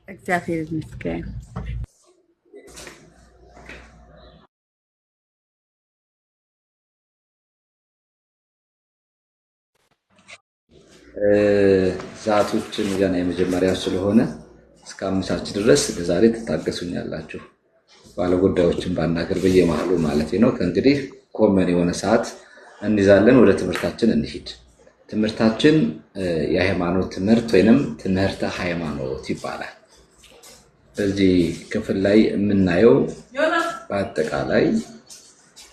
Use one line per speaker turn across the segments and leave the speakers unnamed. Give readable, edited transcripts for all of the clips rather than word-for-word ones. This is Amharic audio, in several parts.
እግዚአብሔር ይመስገን።
ዛቶችን ገና የመጀመሪያ ስለሆነ እስከ አምሳች ድረስ ዛሬ ትታገሱኛላችሁ። ባለጉዳዮችን ባናገር በየመሃሉ ማለት ነው። ከእንግዲህ ኮመን የሆነ ሰዓት እንይዛለን። ወደ ትምህርታችን እንሂድ። ትምህርታችን የሃይማኖት ትምህርት ወይንም ትምህርተ ሃይማኖት ይባላል። በዚህ ክፍል ላይ የምናየው በአጠቃላይ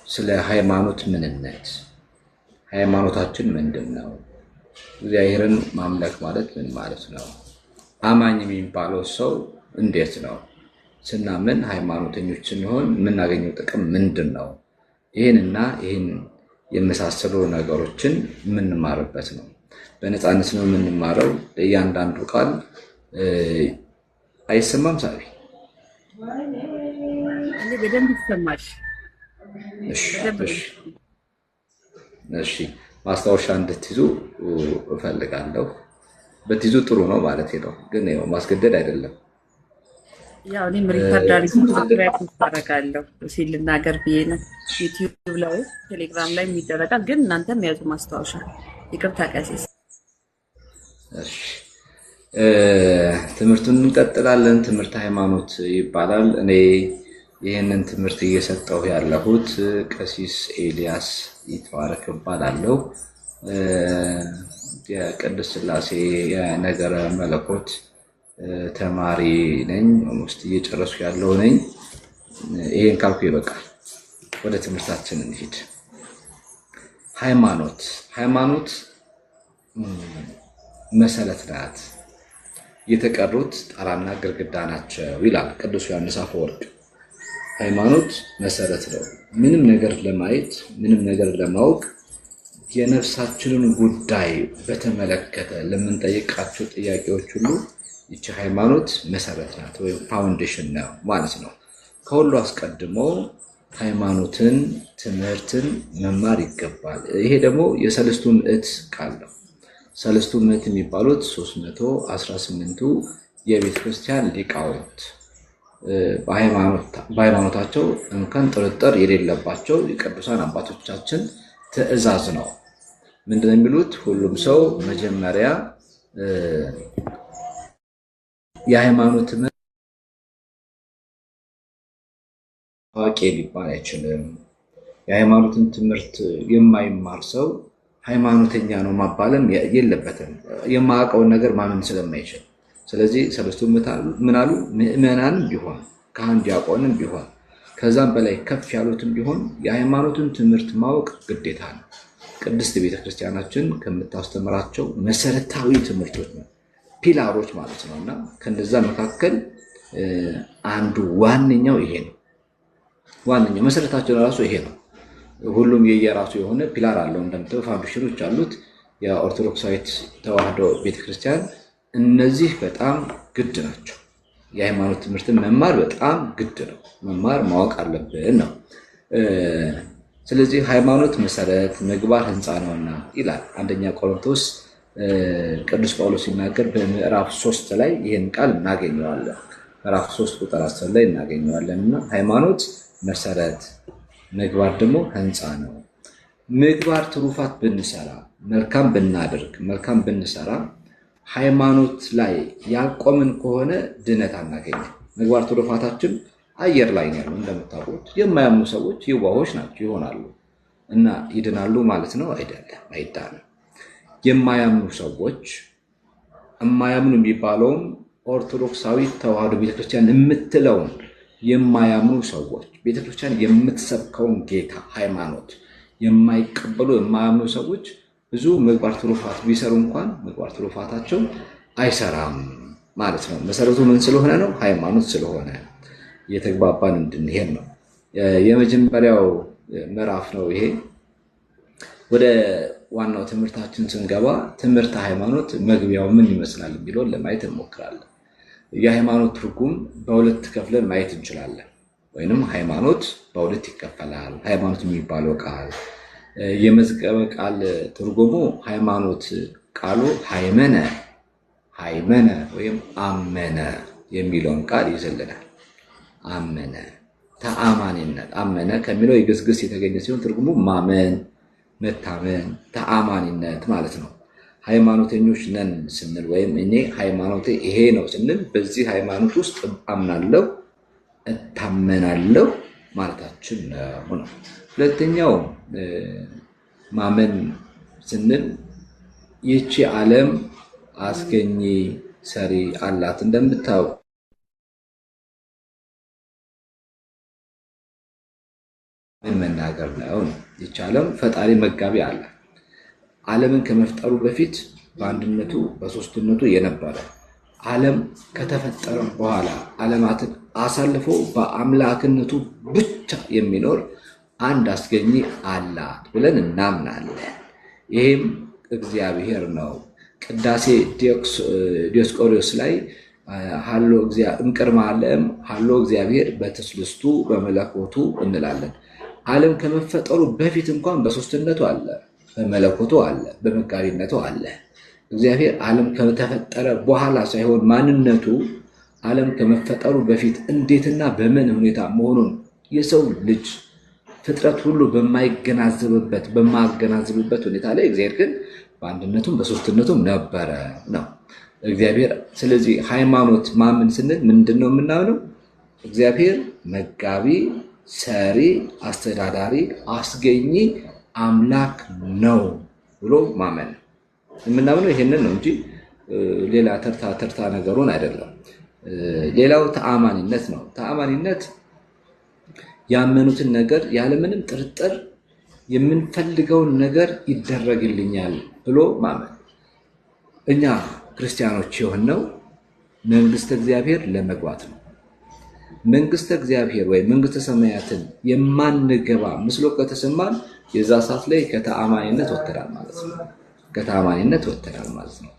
ስለ ሃይማኖት ምንነት፣ ሃይማኖታችን ምንድን ነው፣ እግዚአብሔርን ማምለክ ማለት ምን ማለት ነው፣ አማኝ የሚባለው ሰው እንዴት ነው፣ ስናምን ሃይማኖተኞች ስንሆን የምናገኘው ጥቅም ምንድን ነው፣ ይህንና ይህን የመሳሰሉ ነገሮችን የምንማርበት ነው። በነፃነት ነው የምንማረው። እያንዳንዱ ቃል አይሰማም ሳቢ?
በደንብ ይሰማል።
እሺ፣ ማስታወሻ እንድትይዙ እፈልጋለሁ። በትይዙ ጥሩ ነው ማለት ነው፣ ግን ያው ማስገደድ አይደለም።
ያው እኔም ሪከርድ አድርጌ ሰብስክራይብ አደርጋለሁ ሲል ልናገር ብዬ ነው። ዩቲዩብ ላይ ቴሌግራም ላይ ይደረጋል፣ ግን እናንተም ያዙ ማስታወሻ። ይቅርታ ቀሲስ።
እሺ፣ ትምህርቱን እንቀጥላለን። ትምህርት ሃይማኖት ይባላል። እኔ ይህንን ትምህርት እየሰጠሁ ያለሁት ቀሲስ ኤልያስ ይትባረክ እባላለሁ። የቅድስት ሥላሴ የነገረ መለኮት ተማሪ ነኝ። ውስጥ እየጨረሱ ያለው ነኝ። ይሄን ካልኩ ይበቃል። ወደ ትምህርታችን እንሂድ። ሃይማኖት መሰረት ናት፣ የተቀሩት ጣራና ግርግዳ ናቸው ይላል ቅዱስ ዮሐንስ አፈወርቅ። ሃይማኖት መሰረት ነው። ምንም ነገር ለማየት ምንም ነገር ለማወቅ የነፍሳችንን ጉዳይ በተመለከተ ለምንጠይቃቸው ጥያቄዎች ሁሉ ይቺ ሃይማኖት መሰረት ናት ወይም ፋውንዴሽን ነው ማለት ነው። ከሁሉ አስቀድሞ ሃይማኖትን፣ ትምህርትን መማር ይገባል። ይሄ ደግሞ የሰለስቱ ምዕት ቃል ነው። ሰለስቱ ምዕት የሚባሉት 318ቱ የቤተ ክርስቲያን ሊቃውንት በሃይማኖታቸው እንከን ጥርጥር የሌለባቸው የቅዱሳን አባቶቻችን ትእዛዝ ነው። ምንድን ነው የሚሉት? ሁሉም ሰው መጀመሪያ የሃይማኖት ትምህርት ታዋቂ ሊባል አይችልም። የሃይማኖትን ትምህርት የማይማር ሰው ሃይማኖተኛ ነው ማባለም የለበትም፣ የማያውቀውን ነገር ማመን ስለማይችል። ስለዚህ ሰለስቱ ምን አሉ? ምዕመናንም ቢሆን ካህን ዲያቆንም ቢሆን ከዛም በላይ ከፍ ያሉትም ቢሆን የሃይማኖትን ትምህርት ማወቅ ግዴታ ነው። ቅድስት ቤተክርስቲያናችን ከምታስተምራቸው መሰረታዊ ትምህርቶች ነው፣ ፒላሮች ማለት ነው። እና ከነዛ መካከል አንዱ ዋነኛው ይሄ ነው። ዋነኛው መሰረታችን ራሱ ይሄ ነው። ሁሉም የየራሱ የሆነ ፒላር አለው፣ እንደምታዩ ፋውንዴሽኖች አሉት። የኦርቶዶክሳዊት ተዋህዶ ቤተክርስቲያን እነዚህ በጣም ግድ ናቸው። የሃይማኖት ትምህርትን መማር በጣም ግድ ነው። መማር ማወቅ አለብን ነው። ስለዚህ ሃይማኖት መሰረት፣ ምግባር ህንፃ ነውና ይላል አንደኛ ቆሮንቶስ ቅዱስ ጳውሎስ ሲናገር በምዕራፍ 3 ላይ ይህን ቃል እናገኘዋለን። ምዕራፍ 3 ቁጥር 10 ላይ እናገኘዋለን። እና ሃይማኖት መሰረት፣ ምግባር ደግሞ ህንፃ ነው። ምግባር ትሩፋት ብንሰራ፣ መልካም ብናደርግ፣ መልካም ብንሰራ ሃይማኖት ላይ ያልቆምን ከሆነ ድነት አናገኝም። ምግባር ትሩፋታችን አየር ላይ ነው ያለው። እንደምታውቁት የማያምኑ ሰዎች የዋሆች ናቸው ይሆናሉ እና ይድናሉ ማለት ነው? አይደለም፣ አይዳንም። የማያምኑ ሰዎች የማያምኑ የሚባለውም ኦርቶዶክሳዊ ተዋህዶ ቤተክርስቲያን የምትለውን የማያምኑ ሰዎች ቤተክርስቲያን የምትሰብከውን ጌታ ሃይማኖት የማይቀበሉ የማያምኑ ሰዎች ብዙ ምግባር ትሩፋት ቢሰሩ እንኳን ምግባር ትሩፋታቸው አይሰራም ማለት ነው። መሰረቱ ምን ስለሆነ ነው? ሃይማኖት ስለሆነ። እየተግባባን እንድንሄድ ነው። የመጀመሪያው ምዕራፍ ነው ይሄ። ወደ ዋናው ትምህርታችን ስንገባ ትምህርተ ሃይማኖት መግቢያው ምን ይመስላል የሚለውን ለማየት እንሞክራለን። የሃይማኖት ትርጉም በሁለት ከፍለን ማየት እንችላለን። ወይንም ሃይማኖት በሁለት ይከፈላል። ሃይማኖት የሚባለው ቃል የመዝገበ ቃል ትርጉሙ ሃይማኖት ቃሉ ሃይመነ ወይም አመነ የሚለውን ቃል ይዘልናል። አመነ ተአማኒነት። አመነ ከሚለው የግስግስ የተገኘ ሲሆን ትርጉሙ ማመን፣ መታመን፣ ተአማኒነት ማለት ነው። ሃይማኖተኞች ነን ስንል ወይም እኔ ሃይማኖቴ ይሄ ነው ስንል በዚህ ሃይማኖት ውስጥ አምናለሁ፣ እታመናለሁ ማለታችን ነው። ሁለተኛው ማመን ስንል ይህቺ ዓለም አስገኚ ሰሪ አላት። እንደምታውቁ ምን መናገር ነው? ይህች ዓለም ፈጣሪ መጋቢ አለ። ዓለምን ከመፍጠሩ በፊት በአንድነቱ በሶስትነቱ የነበረ ዓለም ከተፈጠረ በኋላ ዓለማትን አሳልፎ በአምላክነቱ ብቻ የሚኖር አንድ አስገኚ አላት ብለን እናምናለን። ይህም እግዚአብሔር ነው። ቅዳሴ ዲዮስቆሮስ ላይ ሀሎ እምቅድመ ዓለም ሀሎ እግዚአብሔር በትስልስቱ በመለኮቱ እንላለን። ዓለም ከመፈጠሩ በፊት እንኳን በሶስትነቱ አለ፣ በመለኮቱ አለ፣ በመጋቢነቱ አለ። እግዚአብሔር ዓለም ከተፈጠረ በኋላ ሳይሆን ማንነቱ ዓለም ከመፈጠሩ በፊት እንዴትና በምን ሁኔታ መሆኑን የሰው ልጅ ፍጥረት ሁሉ በማያገናዝብበት ሁኔታ ላይ እግዚአብሔር ግን በአንድነቱም በሶስትነቱም ነበረ ነው እግዚአብሔር። ስለዚህ ሃይማኖት ማመን ስንል ምንድን ነው የምናምነው? እግዚአብሔር መጋቢ፣ ሰሪ፣ አስተዳዳሪ፣ አስገኚ አምላክ ነው ብሎ ማመን የምናምነው ይሄንን ነው እንጂ ሌላ ተርታ ነገሩን አይደለም። ሌላው ተአማኒነት ነው። ተአማኒነት ያመኑትን ነገር ያለምንም ጥርጥር የምንፈልገውን ነገር ይደረግልኛል ብሎ ማመን። እኛ ክርስቲያኖች የሆነው መንግስተ እግዚአብሔር ለመግባት ነው። መንግስተ እግዚአብሔር ወይም መንግስተ ሰማያትን የማንገባ ምስሎ ከተሰማን የዛ ሰዓት ላይ ከተአማኒነት ወጥተናል ማለት ነው።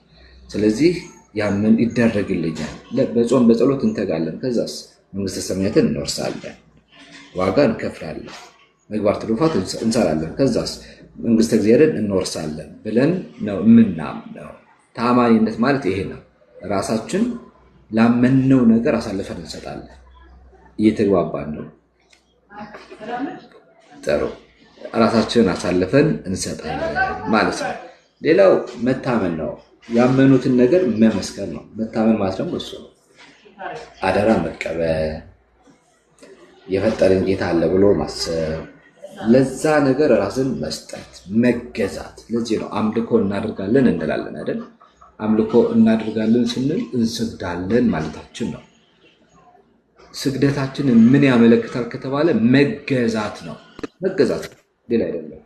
ስለዚህ ያምን ይደረግልኛል፣ በጾም በጸሎት እንተጋለን፣ ከዛስ መንግስተ ሰማያትን እንወርሳለን፣ ዋጋ እንከፍላለን፣ ምግባር ትሩፋት እንሰራለን፣ ከዛስ መንግስተ እግዚአብሔርን እንወርሳለን ብለን ነው የምናምነው። ተአማኒነት ማለት ይሄ ነው። ራሳችን ላመንነው ነገር አሳልፈን እንሰጣለን። እየተግባባን ነው? ጥሩ። ራሳችንን አሳልፈን እንሰጣለን ማለት ነው። ሌላው መታመን ነው። ያመኑትን ነገር መመስከር ነው። መታመን ማለት ደግሞ እሱ ነው። አደራ መቀበል፣ የፈጠረን ጌታ አለ ብሎ ማሰብ፣ ለዛ ነገር ራስን መስጠት፣ መገዛት። ለዚህ ነው አምልኮ እናደርጋለን እንላለን አይደል? አምልኮ እናደርጋለን ስንል እንሰግዳለን ማለታችን ነው። ስግደታችን ምን ያመለክታል ከተባለ መገዛት ነው። መገዛት ሌላ አይደለም።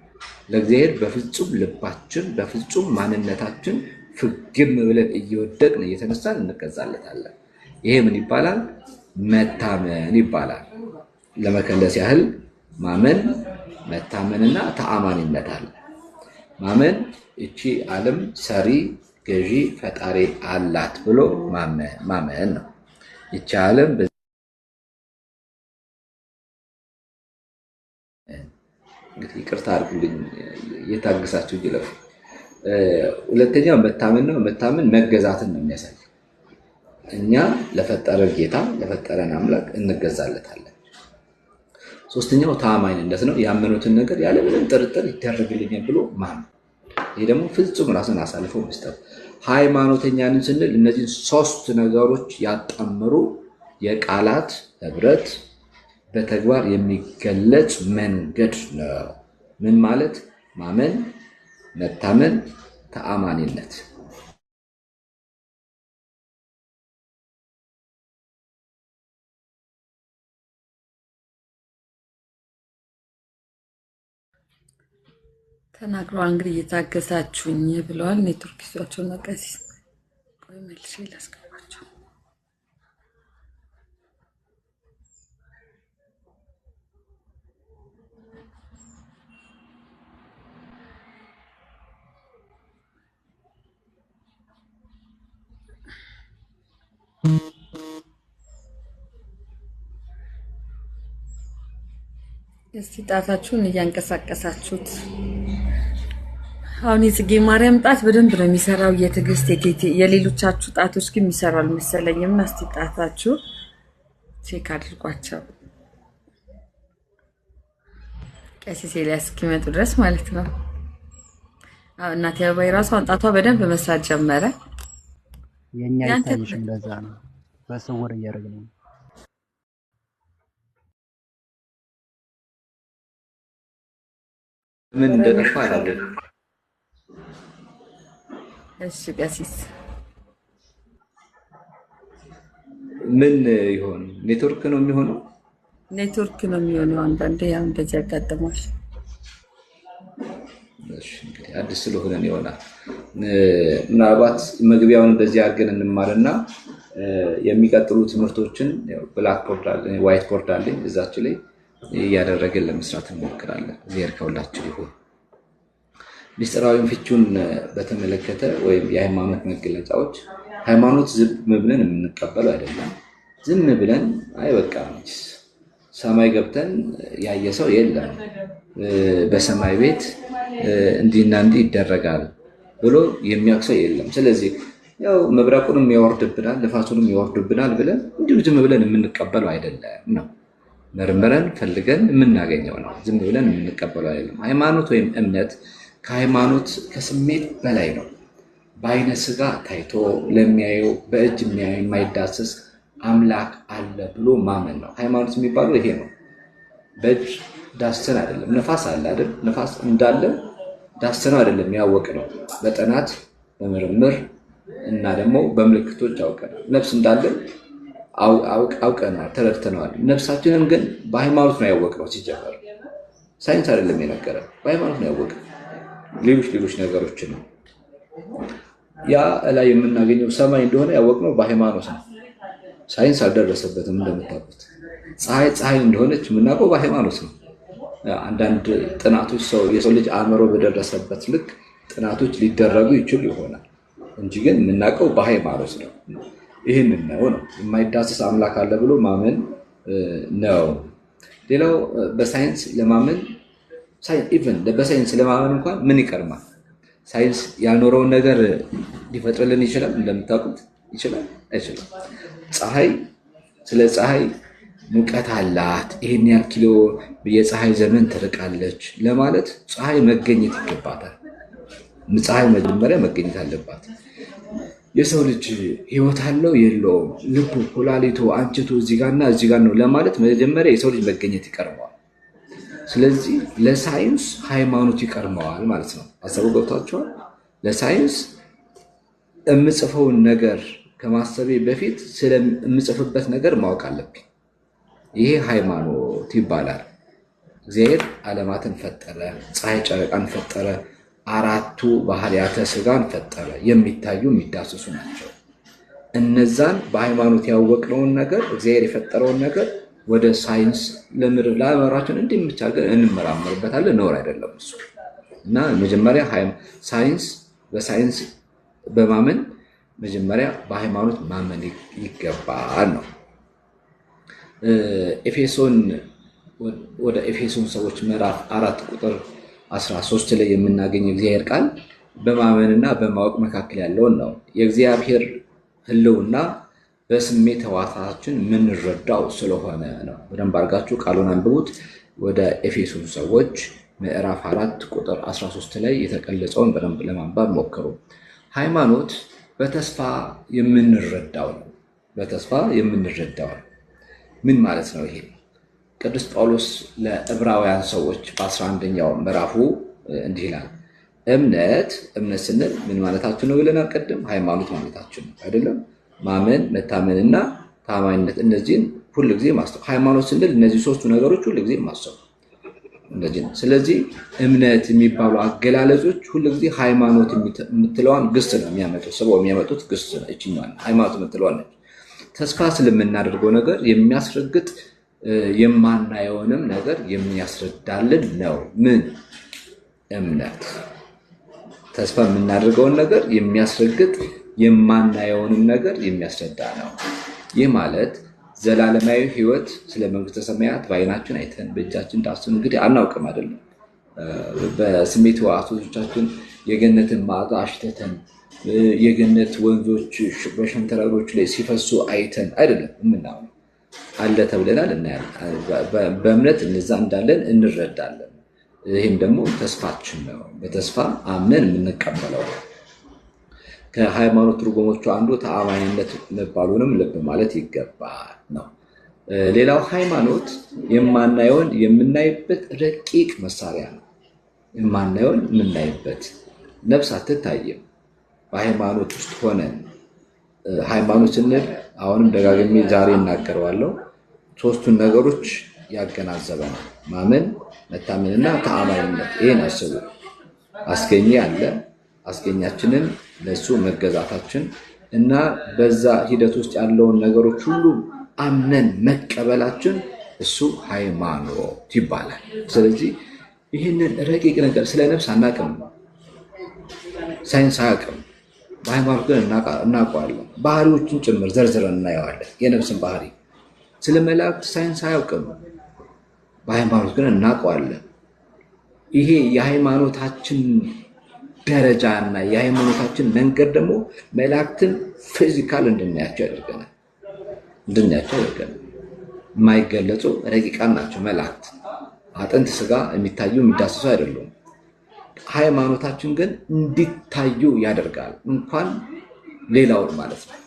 ለእግዚአብሔር በፍጹም ልባችን በፍጹም ማንነታችን ፍግም ብለን እየወደቅን እየተነሳን እንገዛለታለን። ይሄ ምን ይባላል? መታመን ይባላል። ለመከለስ ያህል ማመን፣ መታመንና ተአማኒነት አለ። ማመን እቺ ዓለም ሰሪ፣ ገዢ፣ ፈጣሪ አላት ብሎ ማመን ነው። ይቺ ዓለም እንግዲህ ይቅርታ አድርጉልኝ እየታገሳችሁ ይለፉ። ሁለተኛው መታመን ነው። መታመን መገዛትን ነው የሚያሳይ። እኛ ለፈጠረን ጌታ ለፈጠረን አምላክ እንገዛለታለን። ሶስተኛው ተአማኝነት ነው። ያመኑትን ነገር ያለምንም ጥርጥር ይደረግልኛል ብሎ ማመን። ይህ ደግሞ ፍጹም ራስን አሳልፎ መስጠት። ሃይማኖተኛንን ስንል እነዚህን ሶስት ነገሮች ያጣመሩ የቃላት ህብረት በተግባር የሚገለጽ መንገድ ነው። ምን ማለት? ማመን፣ መታመን፣ ተአማኒነት።
ተናግረዋል። እንግዲህ እየታገሳችሁኝ ብለዋል። ኔትወርክ ይዟቸው ነው። ቀሲስ ቆይ መልሼ ላስገባቸው። እስቲ ጣታችሁን እያንቀሳቀሳችሁት አሁን የጽጌ ማርያም ጣት በደንብ ነው የሚሰራው። የትዕግስት የሌሎቻችሁ ጣቶች ግን የሚሰሩ አልመሰለኝም። እስቲ ጣታችሁ ቼክ አድርጓቸው ቀሲስ ኤልያስ እስኪመጡ ድረስ ማለት ነው። እናቴ አበባዬ ራሷን ጣቷ በደንብ መስራት ጀመረ።
የኛ ይታይሽም ለዛ ነው በስውር እያደረግን ነው።
ምን እንደጠፋ አይደለም።
እሺ ቀሲስ
ምን ይሆን? ኔትወርክ ነው የሚሆነው።
ኔትወርክ ነው የሚሆነው። አንዳንዴ ያው እንደዚህ ያጋጥማል።
እሺ እንግዲህ አዲስ ስለሆነ ይሆናል። ምናልባት መግቢያውን እንደዚህ አድርገን እንማርና የሚቀጥሉ ትምህርቶችን ብላክ ቦርድ አለ፣ ዋይት ቦርድ አለ፣ እዛች ላይ እያደረግን ለመስራት እንሞክራለን። እግዚአብሔር ከሁላችን ይሁን። ምስጢራዊውን ፍቺውን በተመለከተ ወይም የሃይማኖት መገለጫዎች፣ ሃይማኖት ዝም ብለን የምንቀበለው አይደለም። ዝም ብለን በቃ ሰማይ ገብተን ያየ ሰው የለም፣ በሰማይ ቤት እንዲና እንዲህ ይደረጋል ብሎ የሚያውቅ ሰው የለም። ስለዚህ ያው መብረቁንም ያወርድብናል፣ ንፋሱንም ያወርድብናል ብለን እንዲሁ ዝም ብለን የምንቀበለው አይደለም ነው። መርምረን ፈልገን የምናገኘው ነው። ዝም ብለን የምንቀበለው አይደለም። ሃይማኖት ወይም እምነት ከሃይማኖት ከስሜት በላይ ነው። በአይነ ስጋ ታይቶ ለሚያየው በእጅ የማይዳሰስ አምላክ አለ ብሎ ማመን ነው። ሃይማኖት የሚባለው ይሄ ነው። በእጅ ዳሰን አይደለም። ነፋስ አለ አይደል? ነፋስ እንዳለ ዳሰነው አይደለም፣ ያወቅ ነው። በጥናት በምርምር እና ደግሞ በምልክቶች አውቀናል። ነፍስ እንዳለ አውቀናል፣ ተረድተነዋል። ነፍሳችንን ግን በሃይማኖት ነው ያወቅነው። ሲጀመር ሳይንስ አይደለም የነገረን፣ በሃይማኖት ነው ያወቅነው። ሌሎች ነገሮችን ነው። ያ ላይ የምናገኘው ሰማይ እንደሆነ ያወቅነው በሃይማኖት ነው። ሳይንስ አልደረሰበትም። እንደምታውቁት ፀሐይ እንደሆነች የምናውቀው በሃይማኖት ነው። አንዳንድ ጥናቶች የሰው ልጅ አእምሮ በደረሰበት ልክ ጥናቶች ሊደረጉ ይችሉ ይሆናል እንጂ ግን የምናውቀው በሃይማኖት ነው። ይህንን ነው የማይዳሰስ አምላክ አለ ብሎ ማመን ነው። ሌላው በሳይንስ ለማመን በሳይንስ ለማመን እንኳን ምን ይቀርማል? ሳይንስ ያልኖረውን ነገር ሊፈጥርልን ይችላል? እንደምታውቁት ይችላል? አይችልም። ስለ ፀሐይ ሙቀት አላት፣ ይህን ያህል ኪሎ የፀሐይ ዘመን ትርቃለች ለማለት ፀሐይ መገኘት ይገባታል። ፀሐይ መጀመሪያ መገኘት አለባት። የሰው ልጅ ህይወት አለው የለውም፣ ልቡ፣ ኩላሊቱ፣ አንጀቱ እዚህ ጋርና እዚህ ጋር ነው ለማለት መጀመሪያ የሰው ልጅ መገኘት ይቀርመዋል። ስለዚህ ለሳይንስ ሃይማኖት ይቀርመዋል ማለት ነው። አሰቡ ገብቷቸዋል። ለሳይንስ የምጽፈውን ነገር ከማሰቤ በፊት ስለምጽፍበት ነገር ማወቅ አለብኝ። ይሄ ሃይማኖት ይባላል። እግዚአብሔር ዓለማትን ፈጠረ፣ ፀሐይ ጨረቃን ፈጠረ፣ አራቱ ባህርያተ ስጋን ፈጠረ። የሚታዩ የሚዳሰሱ ናቸው። እነዛን በሃይማኖት ያወቅነውን ነገር እግዚአብሔር የፈጠረውን ነገር ወደ ሳይንስ ለምርምራችን እንደሚቻል እንመራመርበታለን። ነውር አይደለም እሱ እና መጀመሪያ በሳይንስ በማመን መጀመሪያ በሃይማኖት ማመን ይገባል ነው። ወደ ኤፌሶን ሰዎች ምዕራፍ 4 ቁጥር 13 ላይ የምናገኘው እግዚአብሔር ቃል በማመንና በማወቅ መካከል ያለውን ነው። የእግዚአብሔር ሕልውና በስሜት ሕዋሳችን የምንረዳው ስለሆነ ነው። በደንብ አድርጋችሁ ቃሉን አንብቡት። ወደ ኤፌሶን ሰዎች ምዕራፍ 4 ቁጥር 13 ላይ የተቀለጸውን በደንብ ለማንበብ ሞክሩ። ሃይማኖት በተስፋ የምንረዳው ነው። በተስፋ የምንረዳው ነው። ምን ማለት ነው ይሄ? ቅዱስ ጳውሎስ ለዕብራውያን ሰዎች በ11ኛው ምዕራፉ እንዲህ ይላል። እምነት ስንል ምን ማለታችን ነው ብለናል ቅድም? ሃይማኖት ማለታችን ነው አይደለም? ማመን፣ መታመንና ታማኝነት፣ እነዚህን ሁልጊዜ ማስተው። ሃይማኖት ስንል እነዚህ ሶስቱ ነገሮች ሁልጊዜ ማስተው እንደዚህ ነው። ስለዚህ እምነት የሚባሉ አገላለጾች ሁልጊዜ ሃይማኖት የምትለዋን ግስ ነው የሚያመጡት። ሰው የሚያመጡት ግስ ነው። እቺኛዋን ሃይማኖት የምትለዋን ነች። ተስፋ ስለምናደርገው ነገር የሚያስረግጥ የማናየውንም ነገር የሚያስረዳልን ነው። ምን? እምነት። ተስፋ የምናደርገውን ነገር የሚያስረግጥ የማናየውንም ነገር የሚያስረዳ ነው። ይህ ማለት ዘላለማዊ ሕይወት ስለ መንግስተ ሰማያት በዓይናችን አይተን በእጃችን ዳስን እንግዲህ አናውቅም አይደለም። በስሜት ሕዋሶቻችን የገነትን መዓዛ አሽተተን የገነት ወንዞች በሸንተረሮች ላይ ሲፈሱ አይተን አይደለም የምናምነው። አለ ተብለናል፣ እናያለን። በእምነት እነዛ እንዳለን እንረዳለን። ይህም ደግሞ ተስፋችን ነው። በተስፋ አምነን የምንቀበለው ከሃይማኖት ትርጉሞቹ አንዱ ተአማኝነት መባሉንም ልብ ማለት ይገባል ነው። ሌላው ሃይማኖት የማናየውን የምናይበት ረቂቅ መሳሪያ ነው። የማናየውን የምናይበት ነፍስ አትታይም። በሃይማኖት ውስጥ ሆነን ሃይማኖት ስንል አሁንም ደጋግሜ ዛሬ እናገረዋለሁ፣ ሶስቱን ነገሮች ያገናዘበ ነው። ማመን፣ መታመንና ተአማኝነት። ይሄን አስቡ። አስገኘ አለ፣ አስገኛችንን ለሱ መገዛታችን እና በዛ ሂደት ውስጥ ያለውን ነገሮች ሁሉ አምነን መቀበላችን እሱ ሃይማኖት ይባላል። ስለዚህ ይህንን ረቂቅ ነገር ስለ ነፍስ አናቅም፣ ሳይንስ አያውቅም። በሃይማኖት ግን እናውቀዋለን። ባህሪዎችን ጭምር ዘርዝረን እናየዋለን። የነፍስን ባህሪ ስለ መላእክት ሳይንስ አያውቅም፣ በሃይማኖት ግን እናውቀዋለን። ይሄ የሃይማኖታችን ደረጃ እና የሃይማኖታችን መንገድ ደግሞ መላእክትን ፊዚካል እንድናያቸው ያደርገናል። የማይገለጹ ረቂቃን ናቸው መላእክት። አጥንት ስጋ የሚታዩ የሚዳስሱ አይደሉም። ሃይማኖታችን ግን እንዲታዩ ያደርጋል፣ እንኳን ሌላውን ማለት ነው።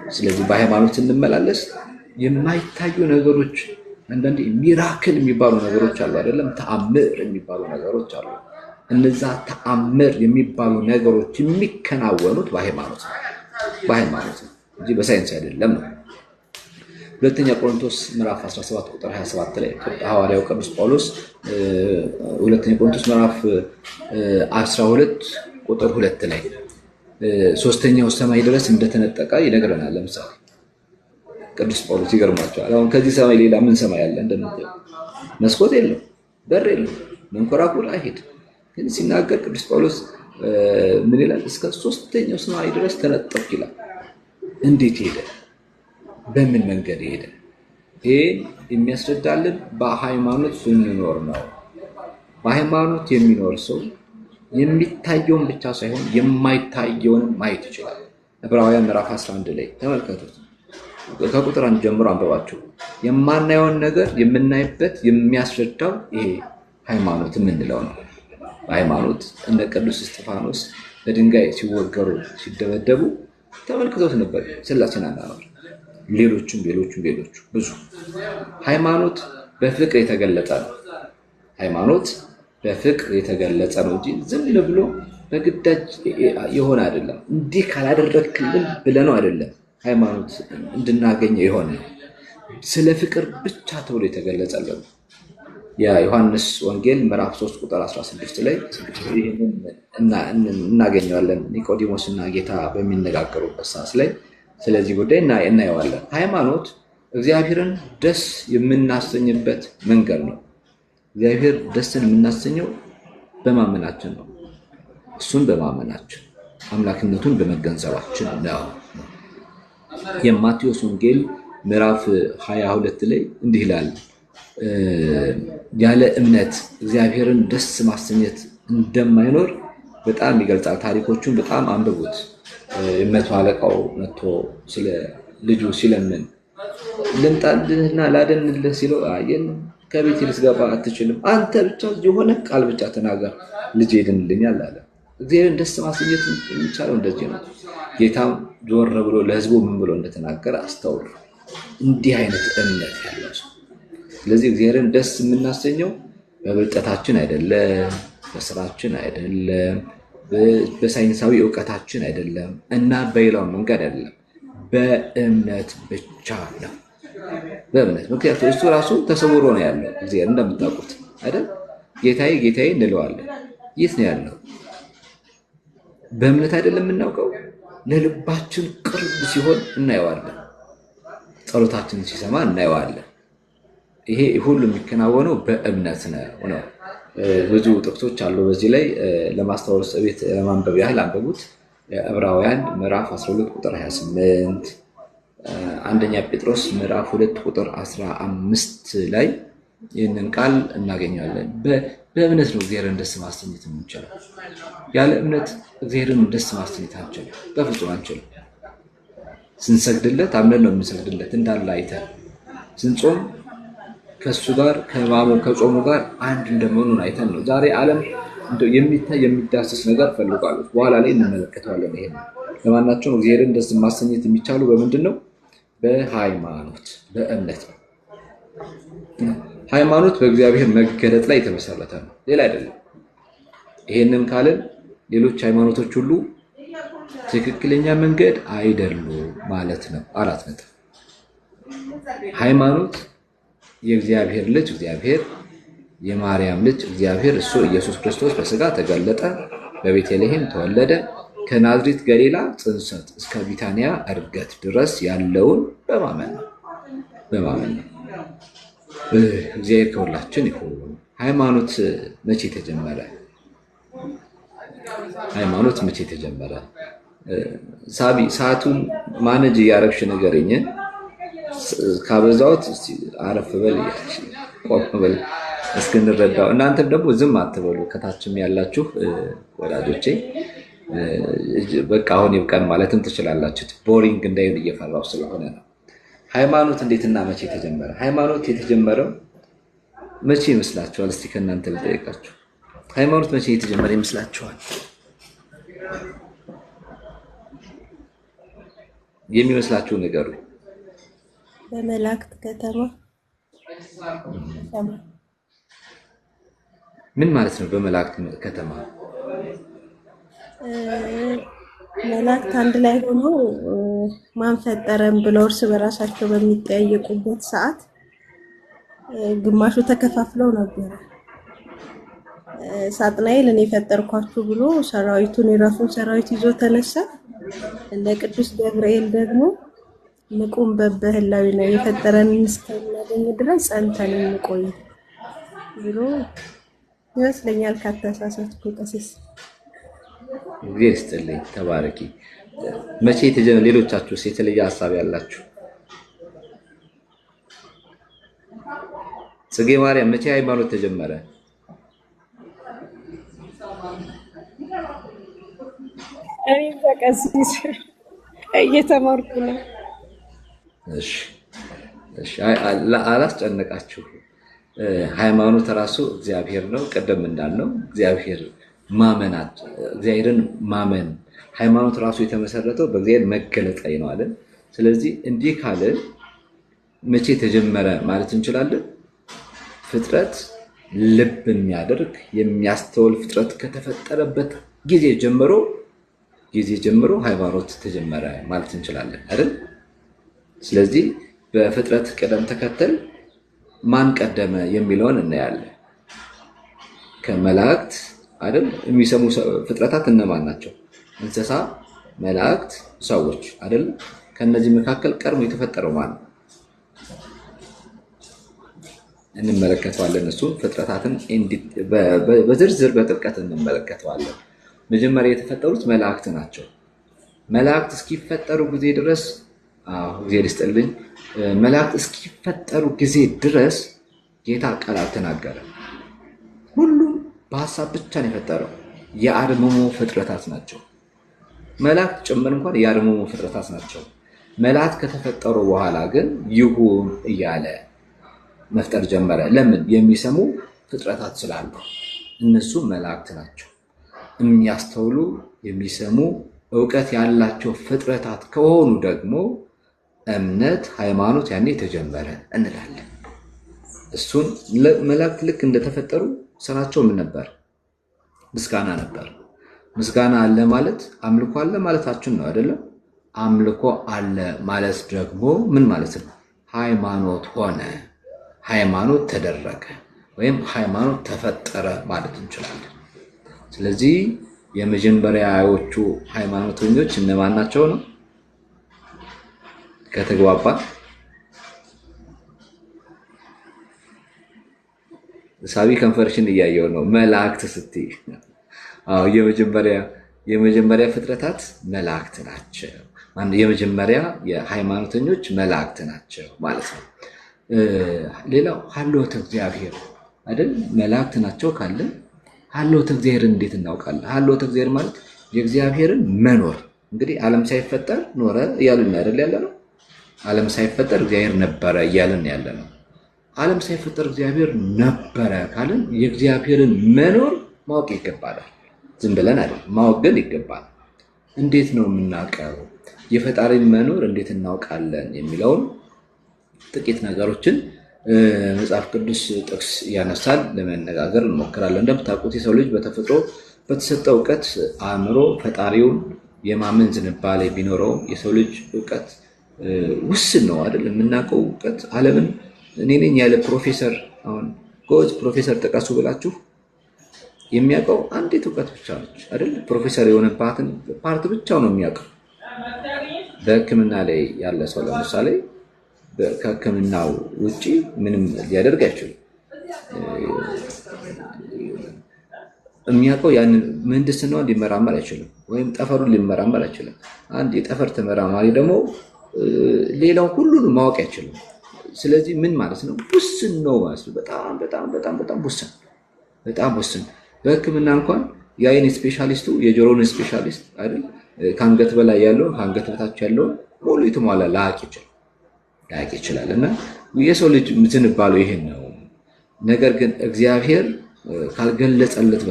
ስለዚህ በሃይማኖት ስንመላለስ የማይታዩ ነገሮች፣ አንዳንዴ ሚራክል የሚባሉ ነገሮች አሉ አይደለም፣ ተአምር የሚባሉ ነገሮች አሉ። እነዛ ተአምር የሚባሉ ነገሮች የሚከናወኑት በሃይማኖት ነው እንጂ በሳይንስ አይደለም ነው። ሁለተኛ ቆሮንቶስ ምዕራፍ 17 ቁጥር 27 ላይ ሐዋርያው ቅዱስ ጳውሎስ ሁለተኛ ቆሮንቶስ ምዕራፍ 12 ቁጥር 2 ላይ ሶስተኛው ሰማይ ድረስ እንደተነጠቀ ይነግረናል። ለምሳሌ ቅዱስ ጳውሎስ ይገርማቸዋል። አሁን ከዚህ ሰማይ ሌላ ምን ሰማይ አለ? እንደምታዩ መስኮት የለም፣ በር የለም፣ መንኮራኩር አይሄድ። ግን ሲናገር ቅዱስ ጳውሎስ ምን ይላል? እስከ ሶስተኛው ሰማይ ድረስ ተነጠቅ ይላል። እንዴት ሄደ? በምን መንገድ ሄደ? ይሄ የሚያስረዳልን በሃይማኖት ስንኖር ነው። በሃይማኖት የሚኖር ሰው የሚታየውን ብቻ ሳይሆን የማይታየውን ማየት ይችላል። ዕብራውያን ምዕራፍ 11 ላይ ተመልከቱት። ከቁጥር 1 ጀምሮ አንብባችሁ የማናየውን ነገር የምናይበት የሚያስረዳው ይሄ ሃይማኖት የምንለው ነው። በሃይማኖት እነ ቅዱስ እስጢፋኖስ በድንጋይ ሲወገሩ ሲደበደቡ ተመልክቶት ነበር። ሥላሴን አናኖር ሌሎቹም ብዙ። ሃይማኖት በፍቅር የተገለጠ ነው። ሃይማኖት በፍቅር የተገለጸ ነው እንጂ ዝም ብሎ በግዳጅ የሆነ አይደለም። እንዲህ ካላደረክልን ብለነው አይደለም ሃይማኖት እንድናገኘው የሆነ ነው። ስለ ፍቅር ብቻ ተብሎ የተገለጸልን የዮሐንስ ወንጌል ምዕራፍ 3 ቁጥር 16 ላይ ይህንን እናገኘዋለን። ኒቆዲሞስ እና ጌታ በሚነጋገሩበት ሰዓት ላይ ስለዚህ ጉዳይ እናየዋለን። ሃይማኖት እግዚአብሔርን ደስ የምናሰኝበት መንገድ ነው። እግዚአብሔር ደስን የምናሰኘው በማመናችን ነው። እሱን በማመናችን አምላክነቱን በመገንዘባችን ነው። የማቴዎስ ወንጌል ምዕራፍ 22 ላይ እንዲህ ይላል፣ ያለ እምነት እግዚአብሔርን ደስ ማሰኘት እንደማይኖር በጣም ይገልጻል። ታሪኮቹን በጣም አንብቡት። የመቶ አለቃው መጥቶ ስለ ልጁ ሲለምን ልምጣልህና ላደንልህ ሲለው የለም ከቤት ልትገባ አትችልም፣ አንተ ብቻ የሆነ ቃል ብቻ ተናገር ልጅ ይድንልኛል አለ። እግዚአብሔርን ደስ ማሰኘት የሚቻለው እንደዚህ ነው። ጌታም ዞር ብሎ ለሕዝቡ ምን ብሎ እንደተናገረ አስተውሉ። እንዲህ አይነት እምነት ያለው ሰው። ስለዚህ እግዚአብሔርን ደስ የምናሰኘው በብልጠታችን አይደለም፣ በስራችን አይደለም፣ በሳይንሳዊ እውቀታችን አይደለም እና በሌላው መንገድ አይደለም፣ በእምነት ብቻ ነው። በእምነት ምክንያቱም እሱ ራሱ ተሰውሮ ነው ያለው። እግዚአብሔር እንደምታውቁት አይደል? ጌታዬ ጌታዬ እንለዋለን። የት ነው ያለው? በእምነት አይደለም የምናውቀው። ለልባችን ቅርብ ሲሆን እናየዋለን። ጸሎታችንን ሲሰማ እናየዋለን። ይሄ ሁሉ የሚከናወነው በእምነት ነው። ብዙ ጥቅሶች አሉ በዚህ ላይ ለማስታወስ ቤት ለማንበብ ያህል አንበቡት። ዕብራውያን ምዕራፍ 12 ቁጥር 28፣ አንደኛ ጴጥሮስ ምዕራፍ 2 ቁጥር 15 ላይ ይህንን ቃል እናገኛለን። በእምነት ነው እግዚአብሔርን ደስ ማሰኘት የምንችለው። ያለ እምነት እግዚአብሔርን ደስ ማሰኘት አንችልም፣ በፍጹም አንችልም። ስንሰግድለት አምነን ነው የምንሰግድለት እንዳለ አይተን፣ ስንጾም ከእሱ ጋር ከጾሙ ጋር አንድ እንደመሆኑን አይተን ነው። ዛሬ ዓለም የሚታይ የሚዳስስ ነገር ፈልጓለች። በኋላ ላይ እንመለከተዋለን። ይሄ ለማናቸውም እግዚአብሔርን ደስ ማሰኘት የሚቻሉ በምንድን ነው? በሃይማኖት በእምነት ነው። ሃይማኖት በእግዚአብሔር መገለጥ ላይ የተመሰረተ ነው፣ ሌላ አይደለም። ይሄንን ካልን ሌሎች ሃይማኖቶች ሁሉ ትክክለኛ መንገድ አይደሉም ማለት ነው። 4 ነጥብ። ሃይማኖት የእግዚአብሔር ልጅ እግዚአብሔር የማርያም ልጅ እግዚአብሔር እሱ ኢየሱስ ክርስቶስ በስጋ ተገለጠ፣ በቤተልሔም ተወለደ፣ ከናዝሬት ገሊላ ጽንሰት እስከ ቢታንያ እርገት ድረስ ያለውን በማመን ነው። እግዚአብሔር ከሁላችን ይሁን። ሃይማኖት መቼ ተጀመረ? ሃይማኖት መቼ ተጀመረ? ሳቢ ሰዓቱን ማነጅ እያረግሽ ነገርኝ። ካበዛሁት አረፍ በል ቆም በል እስክንረዳው። እናንተም ደግሞ ዝም አትበሉ። ከታችም ያላችሁ ወዳጆቼ በቃ አሁን ይብቃን ማለትም ትችላላችሁ። ቦሪንግ እንዳይሆን እየፈራው ስለሆነ ነው። ሃይማኖት እንዴትና መቼ ተጀመረ? ሃይማኖት የተጀመረው መቼ ይመስላችኋል? እስቲ ከእናንተ ልጠይቃችሁ። ሃይማኖት መቼ የተጀመረ ይመስላችኋል? የሚመስላችሁ ነገሩ
በመላእክት ከተማ።
ምን ማለት ነው? በመላእክት ከተማ
መላእክት አንድ ላይ ሆኖ ማን ፈጠረን ብለው እርስ በራሳቸው በሚጠያየቁበት ሰዓት ግማሹ ተከፋፍለው ነበረ። ሳጥናኤል እኔ ፈጠርኳችሁ ብሎ ሰራዊቱን የራሱን ሰራዊት ይዞ ተነሳ። እንደ ቅዱስ ገብርኤል ደግሞ ንቁም በበህላዊ ነው የፈጠረንን እስከምናገኝ ድረስ ጸንተን እንቆይ ብሎ ይመስለኛል። ካተሳሳትኩ ቀሲስ
እግዚአብሔር ይስጥልኝ፣ ተባረኪ። መቼ የተጀመረ? ሌሎቻችሁስ የተለየ ሀሳብ ያላችሁ? ጽጌ ማርያም መቼ ሃይማኖት ተጀመረ?
እኔ በቀሲስ እየተማርኩ ነው።
እሺ አላስጨነቃችሁ። ሃይማኖት ራሱ እግዚአብሔር ነው። ቀደም እንዳልነው እግዚአብሔርን ማመን ሃይማኖት ራሱ የተመሰረተው በእግዚአብሔር መገለጥ ላይ ነው አለ። ስለዚህ እንዲህ ካለ መቼ ተጀመረ ማለት እንችላለን? ፍጥረት ልብ የሚያደርግ የሚያስተውል ፍጥረት ከተፈጠረበት ጊዜ ጀምሮ ሃይማኖት ተጀመረ ማለት እንችላለን አይደል? ስለዚህ በፍጥረት ቅደም ተከተል ማን ቀደመ የሚለውን እናያለን። ከመላእክት አይደል? የሚሰሙ ፍጥረታት እነማን ናቸው? እንስሳ፣ መላእክት፣ ሰዎች አይደል? ከነዚህ መካከል ቀድሞ የተፈጠረው ማን ነው? እንመለከተዋለን። እሱ ፍጥረታትን በዝርዝር በጥልቀት እንመለከተዋለን። መጀመሪያ የተፈጠሩት መላእክት ናቸው። መላእክት እስኪፈጠሩ ጊዜ ድረስ እግዚአብሔር ይስጥልኝ። መላእክት እስኪፈጠሩ ጊዜ ድረስ ጌታ ቃል አልተናገረም። ሁሉም በሀሳብ ብቻ ነው የፈጠረው። የአርምሞ ፍጥረታት ናቸው። መላእክት ጭምር እንኳን የአርምሞ ፍጥረታት ናቸው። መላእክት ከተፈጠሩ በኋላ ግን ይሁን እያለ መፍጠር ጀመረ። ለምን? የሚሰሙ ፍጥረታት ስላሉ። እነሱ መላእክት ናቸው። የሚያስተውሉ የሚሰሙ እውቀት ያላቸው ፍጥረታት ከሆኑ ደግሞ እምነት፣ ሃይማኖት ያኔ ተጀመረ እንላለን። እሱን መላእክት ልክ እንደተፈጠሩ ስራቸው ምን ነበር? ምስጋና ነበር። ምስጋና አለ ማለት አምልኮ አለ ማለታችን ነው አይደለም? አምልኮ አለ ማለት ደግሞ ምን ማለት ነው? ሃይማኖት ሆነ፣ ሃይማኖት ተደረገ፣ ወይም ሃይማኖት ተፈጠረ ማለት እንችላለን። ስለዚህ የመጀመሪያዎቹ ሃይማኖተኞች እነማን ናቸው ነው? ከተግባባ ሳቢ ከንፈርሽን እያየው ነው። መላእክት ስትይ የመጀመሪያ ፍጥረታት መላእክት ናቸው። የመጀመሪያ የሃይማኖተኞች መላእክት ናቸው ማለት ነው። ሌላው ሀልዎተ እግዚአብሔር አይደል? መላእክት ናቸው ካለን ሀልዎተ እግዚአብሔርን እንዴት እናውቃለን? ሀልዎተ እግዚአብሔር ማለት የእግዚአብሔርን መኖር። እንግዲህ ዓለም ሳይፈጠር ኖረ እያልን አይደል ያለ ነው። ዓለም ሳይፈጠር እግዚአብሔር ነበረ እያልን ያለ ነው። ዓለም ሳይፈጠር እግዚአብሔር ነበረ ካልን የእግዚአብሔርን መኖር ማወቅ ይገባናል። ዝም ብለን አይደል፣ ማወቅ ግን ይገባል። እንዴት ነው የምናውቀው? የፈጣሪን መኖር እንዴት እናውቃለን የሚለውን ጥቂት ነገሮችን መጽሐፍ ቅዱስ ጥቅስ ያነሳል ለመነጋገር እንሞክራለን። እንደምታውቁት የሰው ልጅ በተፈጥሮ በተሰጠው እውቀት አእምሮ ፈጣሪውን የማመን ዝንባሌ ቢኖረው የሰው ልጅ እውቀት ውስን ነው አይደል? የምናውቀው እውቀት ዓለምን እኔ ነኝ ያለ ፕሮፌሰር አሁን ጎዝ ፕሮፌሰር ጥቀሱ ብላችሁ የሚያውቀው አንዲት እውቀት ብቻ ነች አይደል? ፕሮፌሰር የሆነባትን ፓርት ብቻው ነው የሚያውቀው። በሕክምና ላይ ያለ ሰው ለምሳሌ ከሕክምናው ውጪ ምንም ሊያደርግ አይችልም። የሚያውቀው ያንን ምህንድስናውን ሊመራመር አይችልም፣ ወይም ጠፈሩን ሊመራመር አይችልም። አንድ የጠፈር ተመራማሪ ደግሞ ሌላው ሁሉንም ማወቅ አይችልም። ስለዚህ ምን ማለት ነው? ውስን ነው ማለት ነው። በጣም በጣም በጣም በጣም ውስን፣ በጣም ውስን። በሕክምና እንኳን የአይን ስፔሻሊስቱ የጆሮን ስፔሻሊስት አይደል? ከአንገት በላይ ያለውን ከአንገት በታች ያለውን ሙሉ የተሟላ ላያቅ ይችላል። እና የሰው ልጅ ዝንባሌው ይሄን ነው። ነገር ግን እግዚአብሔር ካልገለጸለት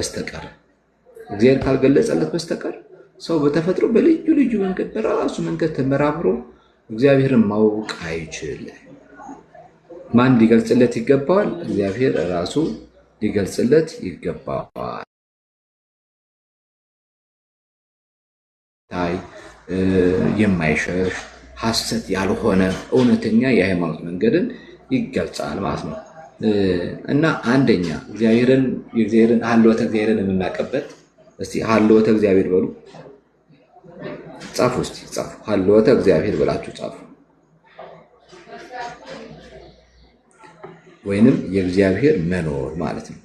በስተቀር ሰው በተፈጥሮ በልዩ ልዩ መንገድ በራሱ መንገድ ተመራምሮ እግዚአብሔርን ማወቅ አይችልም። ማን ሊገልጽለት ይገባዋል? እግዚአብሔር ራሱ ሊገልጽለት ይገባዋል። የማይሸሽ ሐሰት ያልሆነ እውነተኛ የሃይማኖት መንገድን ይገልጻል ማለት ነው። እና አንደኛ የእግዚአብሔርን ሀልዎተ እግዚአብሔርን የምናውቅበት እስቲ ሀልዎተ እግዚአብሔር በሉ ጻፉ። እስቲ ጻፉ፣ ሀልዎተ እግዚአብሔር ብላችሁ ጻፉ። ወይንም የእግዚአብሔር መኖር ማለት ነው።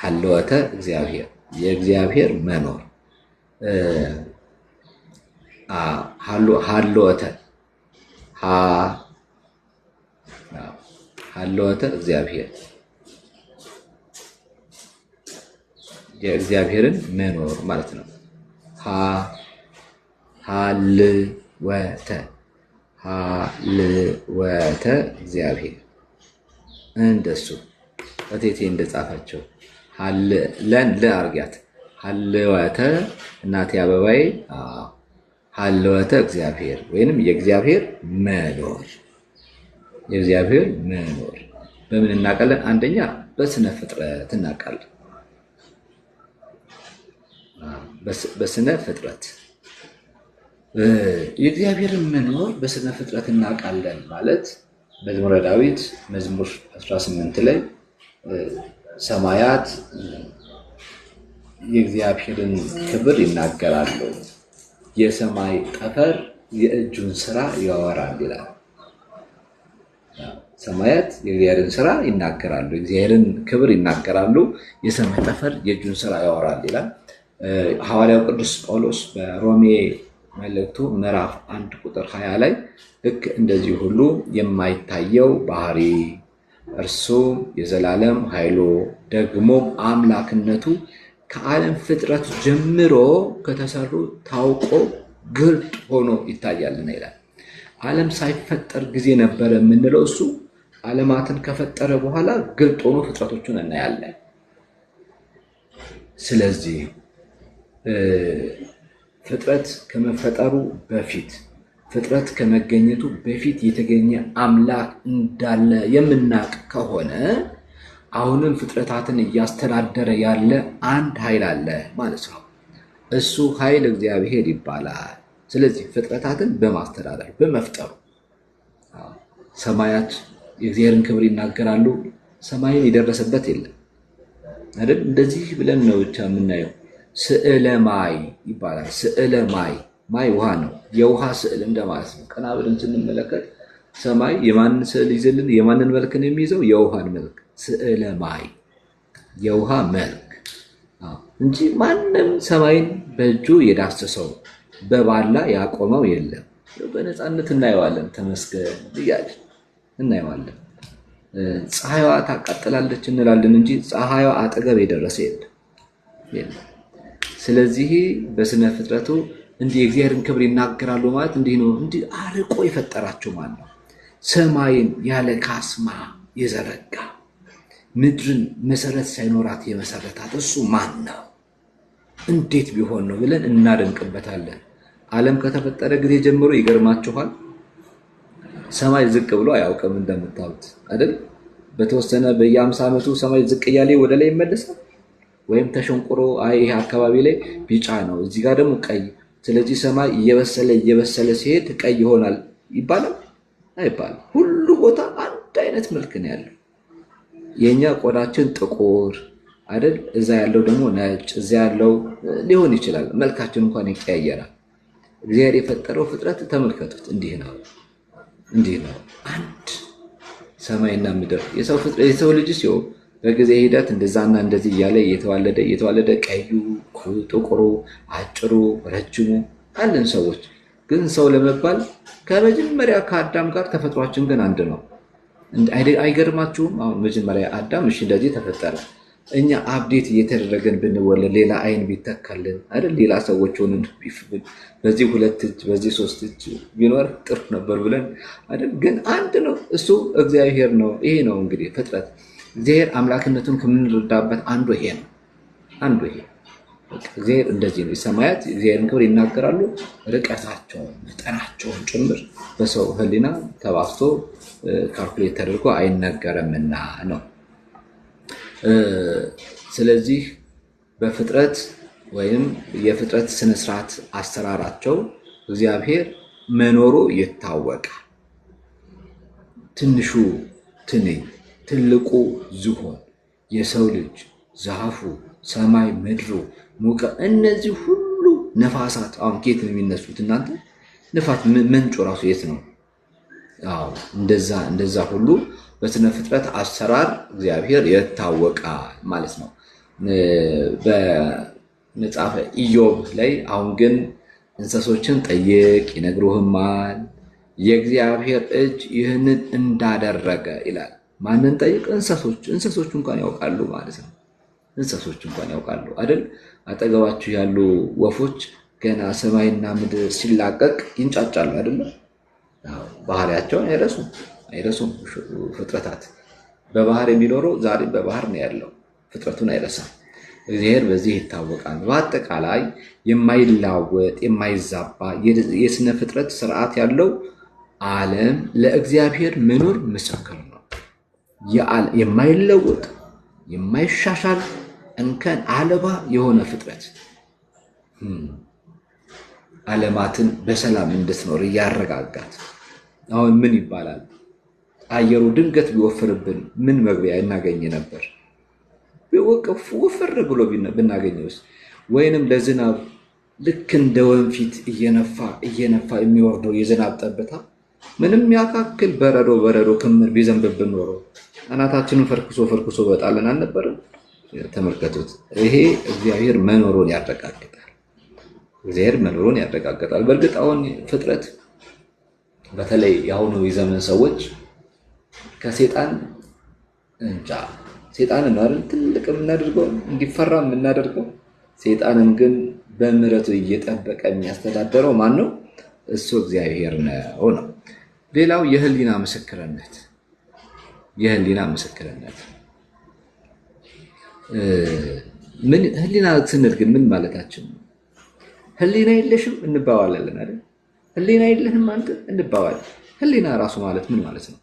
ሀልዎተ እግዚአብሔር የእግዚአብሔር መኖር ሀልዎተ እግዚአብሔር የእግዚአብሔርን መኖር ማለት ነው። ሀልዎተ እግዚአብሔር እንደሱ እቴቴ እንደጻፈችው ለን ለአርጊያት ሀልዎተ እናቴ አበባዬ ሀልዎተ እግዚአብሔር ወይንም የእግዚአብሔር መኖር በምን እናውቃለን? አንደኛ በስነ ፍጥረት እናውቃለን። በስነ ፍጥረት የእግዚአብሔርን መኖር በስነ ፍጥረት እናውቃለን ማለት መዝሙረ ዳዊት መዝሙር 18 ላይ ሰማያት የእግዚአብሔርን ክብር ይናገራሉ፣ የሰማይ ጠፈር የእጁን ስራ ያወራል ይላል። ሰማያት የእግዚአብሔርን ስራ ይናገራሉ፣ የእግዚአብሔርን ክብር ይናገራሉ፣ የሰማይ ጠፈር የእጁን ስራ ያወራል ይላል። ሐዋርያው ቅዱስ ጳውሎስ በሮሜ መልእክቱ ምዕራፍ 1 ቁጥር 20 ላይ ልክ እንደዚህ ሁሉ የማይታየው ባህሪ እርሱ የዘላለም ኃይሉ ደግሞ አምላክነቱ ከዓለም ፍጥረት ጀምሮ ከተሰሩ ታውቆ ግልጥ ሆኖ ይታያልና ይላል። ዓለም ሳይፈጠር ጊዜ ነበረ የምንለው እሱ ዓለማትን ከፈጠረ በኋላ ግልጥ ሆኖ ፍጥረቶቹን እናያለን። ስለዚህ ፍጥረት ከመፈጠሩ በፊት ፍጥረት ከመገኘቱ በፊት የተገኘ አምላክ እንዳለ የምናውቅ ከሆነ አሁንም ፍጥረታትን እያስተዳደረ ያለ አንድ ኃይል አለ ማለት ነው። እሱ ኃይል እግዚአብሔር ይባላል። ስለዚህ ፍጥረታትን በማስተዳደር በመፍጠሩ ሰማያት የእግዚአብሔርን ክብር ይናገራሉ። ሰማይን የደረሰበት የለም አይደል? እንደዚህ ብለን ነው ብቻ የምናየው። ስዕለ ማይ ይባላል። ስዕለ ማይ ውሃ ነው። የውሃ ስዕል እንደማለት ነው። ቀና ብለን ስንመለከት ሰማይ የማንን ስዕል ይዘልን? የማንን መልክን የሚይዘው? የውሃን መልክ። ስዕለ ማይ የውሃ መልክ እንጂ ማንም ሰማይን በእጁ የዳሰሰው በባላ ያቆመው የለም። በነፃነት እናየዋለን ተመስገን እያለን እናየዋለን። ፀሐይዋ ታቃጥላለች እንላለን እንጂ ፀሐይዋ አጠገብ የደረሰ የለም። ስለዚህ በስነ ፍጥረቱ እንዲህ የእግዚአብሔርን ክብር ይናገራሉ ማለት እንዲህ ነው። እንዲህ አርቆ የፈጠራቸው ማን ነው? ሰማይን ያለ ካስማ የዘረጋ ምድርን መሰረት ሳይኖራት የመሰረታት እሱ ማን ነው? እንዴት ቢሆን ነው ብለን እናደንቅበታለን። ዓለም ከተፈጠረ ጊዜ ጀምሮ ይገርማችኋል፣ ሰማይ ዝቅ ብሎ አያውቅም እንደምታዩት አይደል? በተወሰነ በየ50 ዓመቱ ሰማይ ዝቅ እያለ ወደ ላይ ይመለሳል። ወይም ተሸንቁሮ አይ ይሄ አካባቢ ላይ ቢጫ ነው እዚህ ጋር ደግሞ ቀይ፣ ስለዚህ ሰማይ እየበሰለ ሲሄድ ቀይ ይሆናል ይባላል አይባልም። ሁሉ ቦታ አንድ አይነት መልክ ነው ያለው። የኛ ቆዳችን ጥቁር አይደል? እዛ ያለው ደግሞ ነጭ፣ እዛ ያለው ሊሆን ይችላል። መልካችን እንኳን ይቀያየራል። እግዚአብሔር የፈጠረው ፍጥረት ተመልከቱት፣ እንዲህ ነው። አንድ ሰማይና ምድር የሰው ልጅ ሲሆን በጊዜ ሂደት እንደዛና እንደዚህ እያለ እየተዋለደ ቀዩ፣ ጥቁሩ፣ አጭሩ፣ ረጅሙ አለን ሰዎች። ግን ሰው ለመባል ከመጀመሪያ ከአዳም ጋር ተፈጥሯችን ግን አንድ ነው። አይገርማችሁም? አሁን መጀመሪያ አዳም እሺ እንደዚህ ተፈጠረ። እኛ አፕዴት እየተደረገን ብንወለድ ሌላ አይን ቢተካልን አይደል? ሌላ ሰዎች ሆነን በዚህ 2 እጅ በዚህ 3 እጅ ቢኖር ጥሩ ነበር ብለን አይደል? ግን አንድ ነው፣ እሱ እግዚአብሔር ነው። ይሄ ነው እንግዲህ ፍጥረት። እግዚአብሔር አምላክነቱን ከምንረዳበት አንዱ ይሄ ነው። እግዚአብሔር እንደዚህ ነው። ሰማያት እግዚአብሔርን ክብር ይናገራሉ፣ ርቀታቸውን መጠናቸውን ጭምር በሰው ሕሊና ተባዝቶ ካልኩሌት ተደርጎ አይነገርምና ነው። ስለዚህ በፍጥረት ወይም የፍጥረት ስነስርዓት አሰራራቸው እግዚአብሔር መኖሩ ይታወቃል። ትንሹ ትንኝ፣ ትልቁ ዝሆን፣ የሰው ልጅ፣ ዛፉ፣ ሰማይ ምድሩ፣ እነዚህ ሁሉ ነፋሳት አሁን ከየት ነው የሚነሱት እናንተ? ነፋስ ምንጩ ራሱ የት ነው? እንደዛ ሁሉ በስነ ፍጥረት አሰራር እግዚአብሔር ይታወቃል ማለት ነው። በመጽሐፈ ኢዮብ ላይ አሁን ግን እንስሶችን ጠይቅ ይነግሩህማል፣ የእግዚአብሔር እጅ ይህንን እንዳደረገ ይላል። ማንን ጠይቅ? እንስሶች እንኳን ያውቃሉ ማለት ነው። እንስሶች እንኳን ያውቃሉ አይደል? አጠገባችሁ ያሉ ወፎች ገና ሰማይና ምድር ሲላቀቅ ይንጫጫሉ አይደል? ባህሪያቸውን አይረሱም። ፍጥረታት በባህር የሚኖረው ዛሬ በባህር ነው ያለው፣ ፍጥረቱን አይረሳም። እግዚአብሔር በዚህ ይታወቃል። በአጠቃላይ የማይላወጥ የማይዛባ የስነ ፍጥረት ስርዓት ያለው ዓለም ለእግዚአብሔር መኖር ምስክር ነው። የማይለወጥ የማይሻሻል እንከን አልባ የሆነ ፍጥረት ዓለማትን በሰላም እንድትኖር እያረጋጋት። አሁን ምን ይባላል? አየሩ ድንገት ቢወፍርብን ምን መግቢያ እናገኝ ነበር? ወፈር ብሎ ብናገኘውስ? ወይንም ለዝናብ ልክ እንደ ወንፊት እየነፋ የሚወርደው የዝናብ ጠብታ ምንም ያካክል በረዶ ክምር ቢዘንብብን ኖሮ አናታችንን ፈርክሶ በጣለን አልነበረም? ተመልከቱት። ይሄ እግዚአብሔር መኖሩን ያረጋግጣል። በእርግጥ አሁን ፍጥረት በተለይ የአሁኑ የዘመን ሰዎች ከሴጣን ሴጣንን ነው ትልቅ የምናደርገው እንዲፈራ የምናደርገው። ሴጣንን ግን በምሕረቱ እየጠበቀ የሚያስተዳደረው ማን ነው? እሱ እግዚአብሔር ነው። ሌላው የህሊና ምስክርነት ምን ህሊና ስንል ግን ምን ማለታችን ነው? ህሊና የለሽም እንባባላለን አይደል? ህሊና የለህም አንተ እንባባላለን። ህሊና ራሱ ማለት ምን ማለት ነው?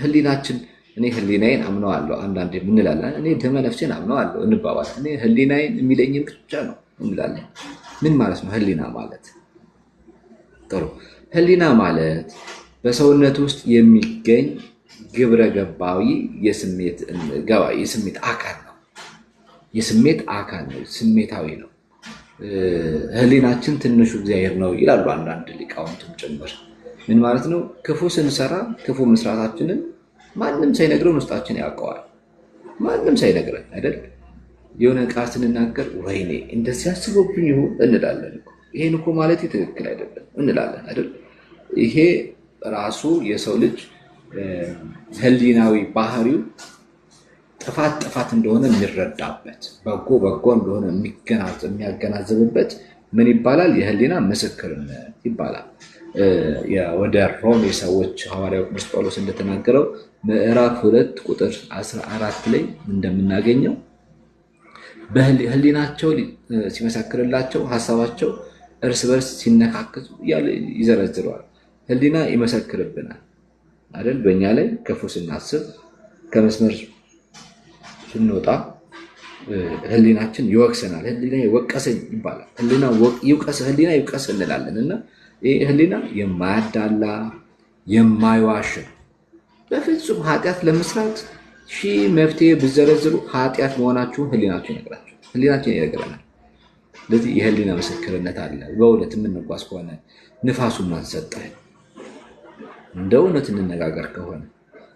ህሊናችን እኔ ህሊናዬን አምነዋለሁ አንዳንዴ እንላለን። እኔ ደመ ነፍሴን አምነዋለሁ እንባባላለን። እኔ ህሊናዬን የሚለኝን ብቻ ነው እንላለን። ምን ማለት ነው ህሊና ማለት? ጥሩ። ህሊና ማለት በሰውነት ውስጥ የሚገኝ ግብረ ገባዊ የስሜት አካል ነው። ስሜታዊ ነው። ህሊናችን ትንሹ እግዚአብሔር ነው ይላሉ አንዳንድ ሊቃውንትም ጭምር። ምን ማለት ነው? ክፉ ስንሰራ ክፉ መስራታችንን ማንም ሳይነግረን ውስጣችን ያውቀዋል። ማንም ሳይነግረን አይደል? የሆነ ቃል ስንናገር ወይኔ እንደዚህ አስቦብኝ ይሁን እንላለን። ይሄን እኮ ማለት ትክክል አይደለም እንላለን አይደል? ይሄ ራሱ የሰው ልጅ ህሊናዊ ባህሪው ጥፋት እንደሆነ የሚረዳበት በጎ እንደሆነ የሚያገናዝብበት ምን ይባላል? የህሊና ምስክርነት ይባላል። ወደ ሮሜ ሰዎች ሐዋርያው ቅዱስ ጳውሎስ እንደተናገረው ምዕራፍ 2 ቁጥር 14 ላይ እንደምናገኘው በህሊናቸው ሲመሰክርላቸው ሐሳባቸው እርስ በርስ ሲነካከሱ እያለ ይዘረዝረዋል። ህሊና ይመሰክርብናል አይደል? በእኛ ላይ ክፉ ስናስብ ከመስመር ስንወጣ ህሊናችን ይወቅሰናል። ህሊና ይወቀሰኝ ይባላል። ህሊና ይውቀስ እንላለን እና ይህ ህሊና የማያዳላ የማይዋሽ በፍጹም ኃጢአት ለመስራት ሺህ መፍትሄ ብዘረዝሩ ኃጢአት መሆናችሁን ህሊናችን ይነግረናል። ስለዚህ የህሊና ምስክርነት አለ። በእውነት የምንጓዝ ከሆነ ንፋሱን ማንሰጠን እንደ እውነት እንነጋገር ከሆነ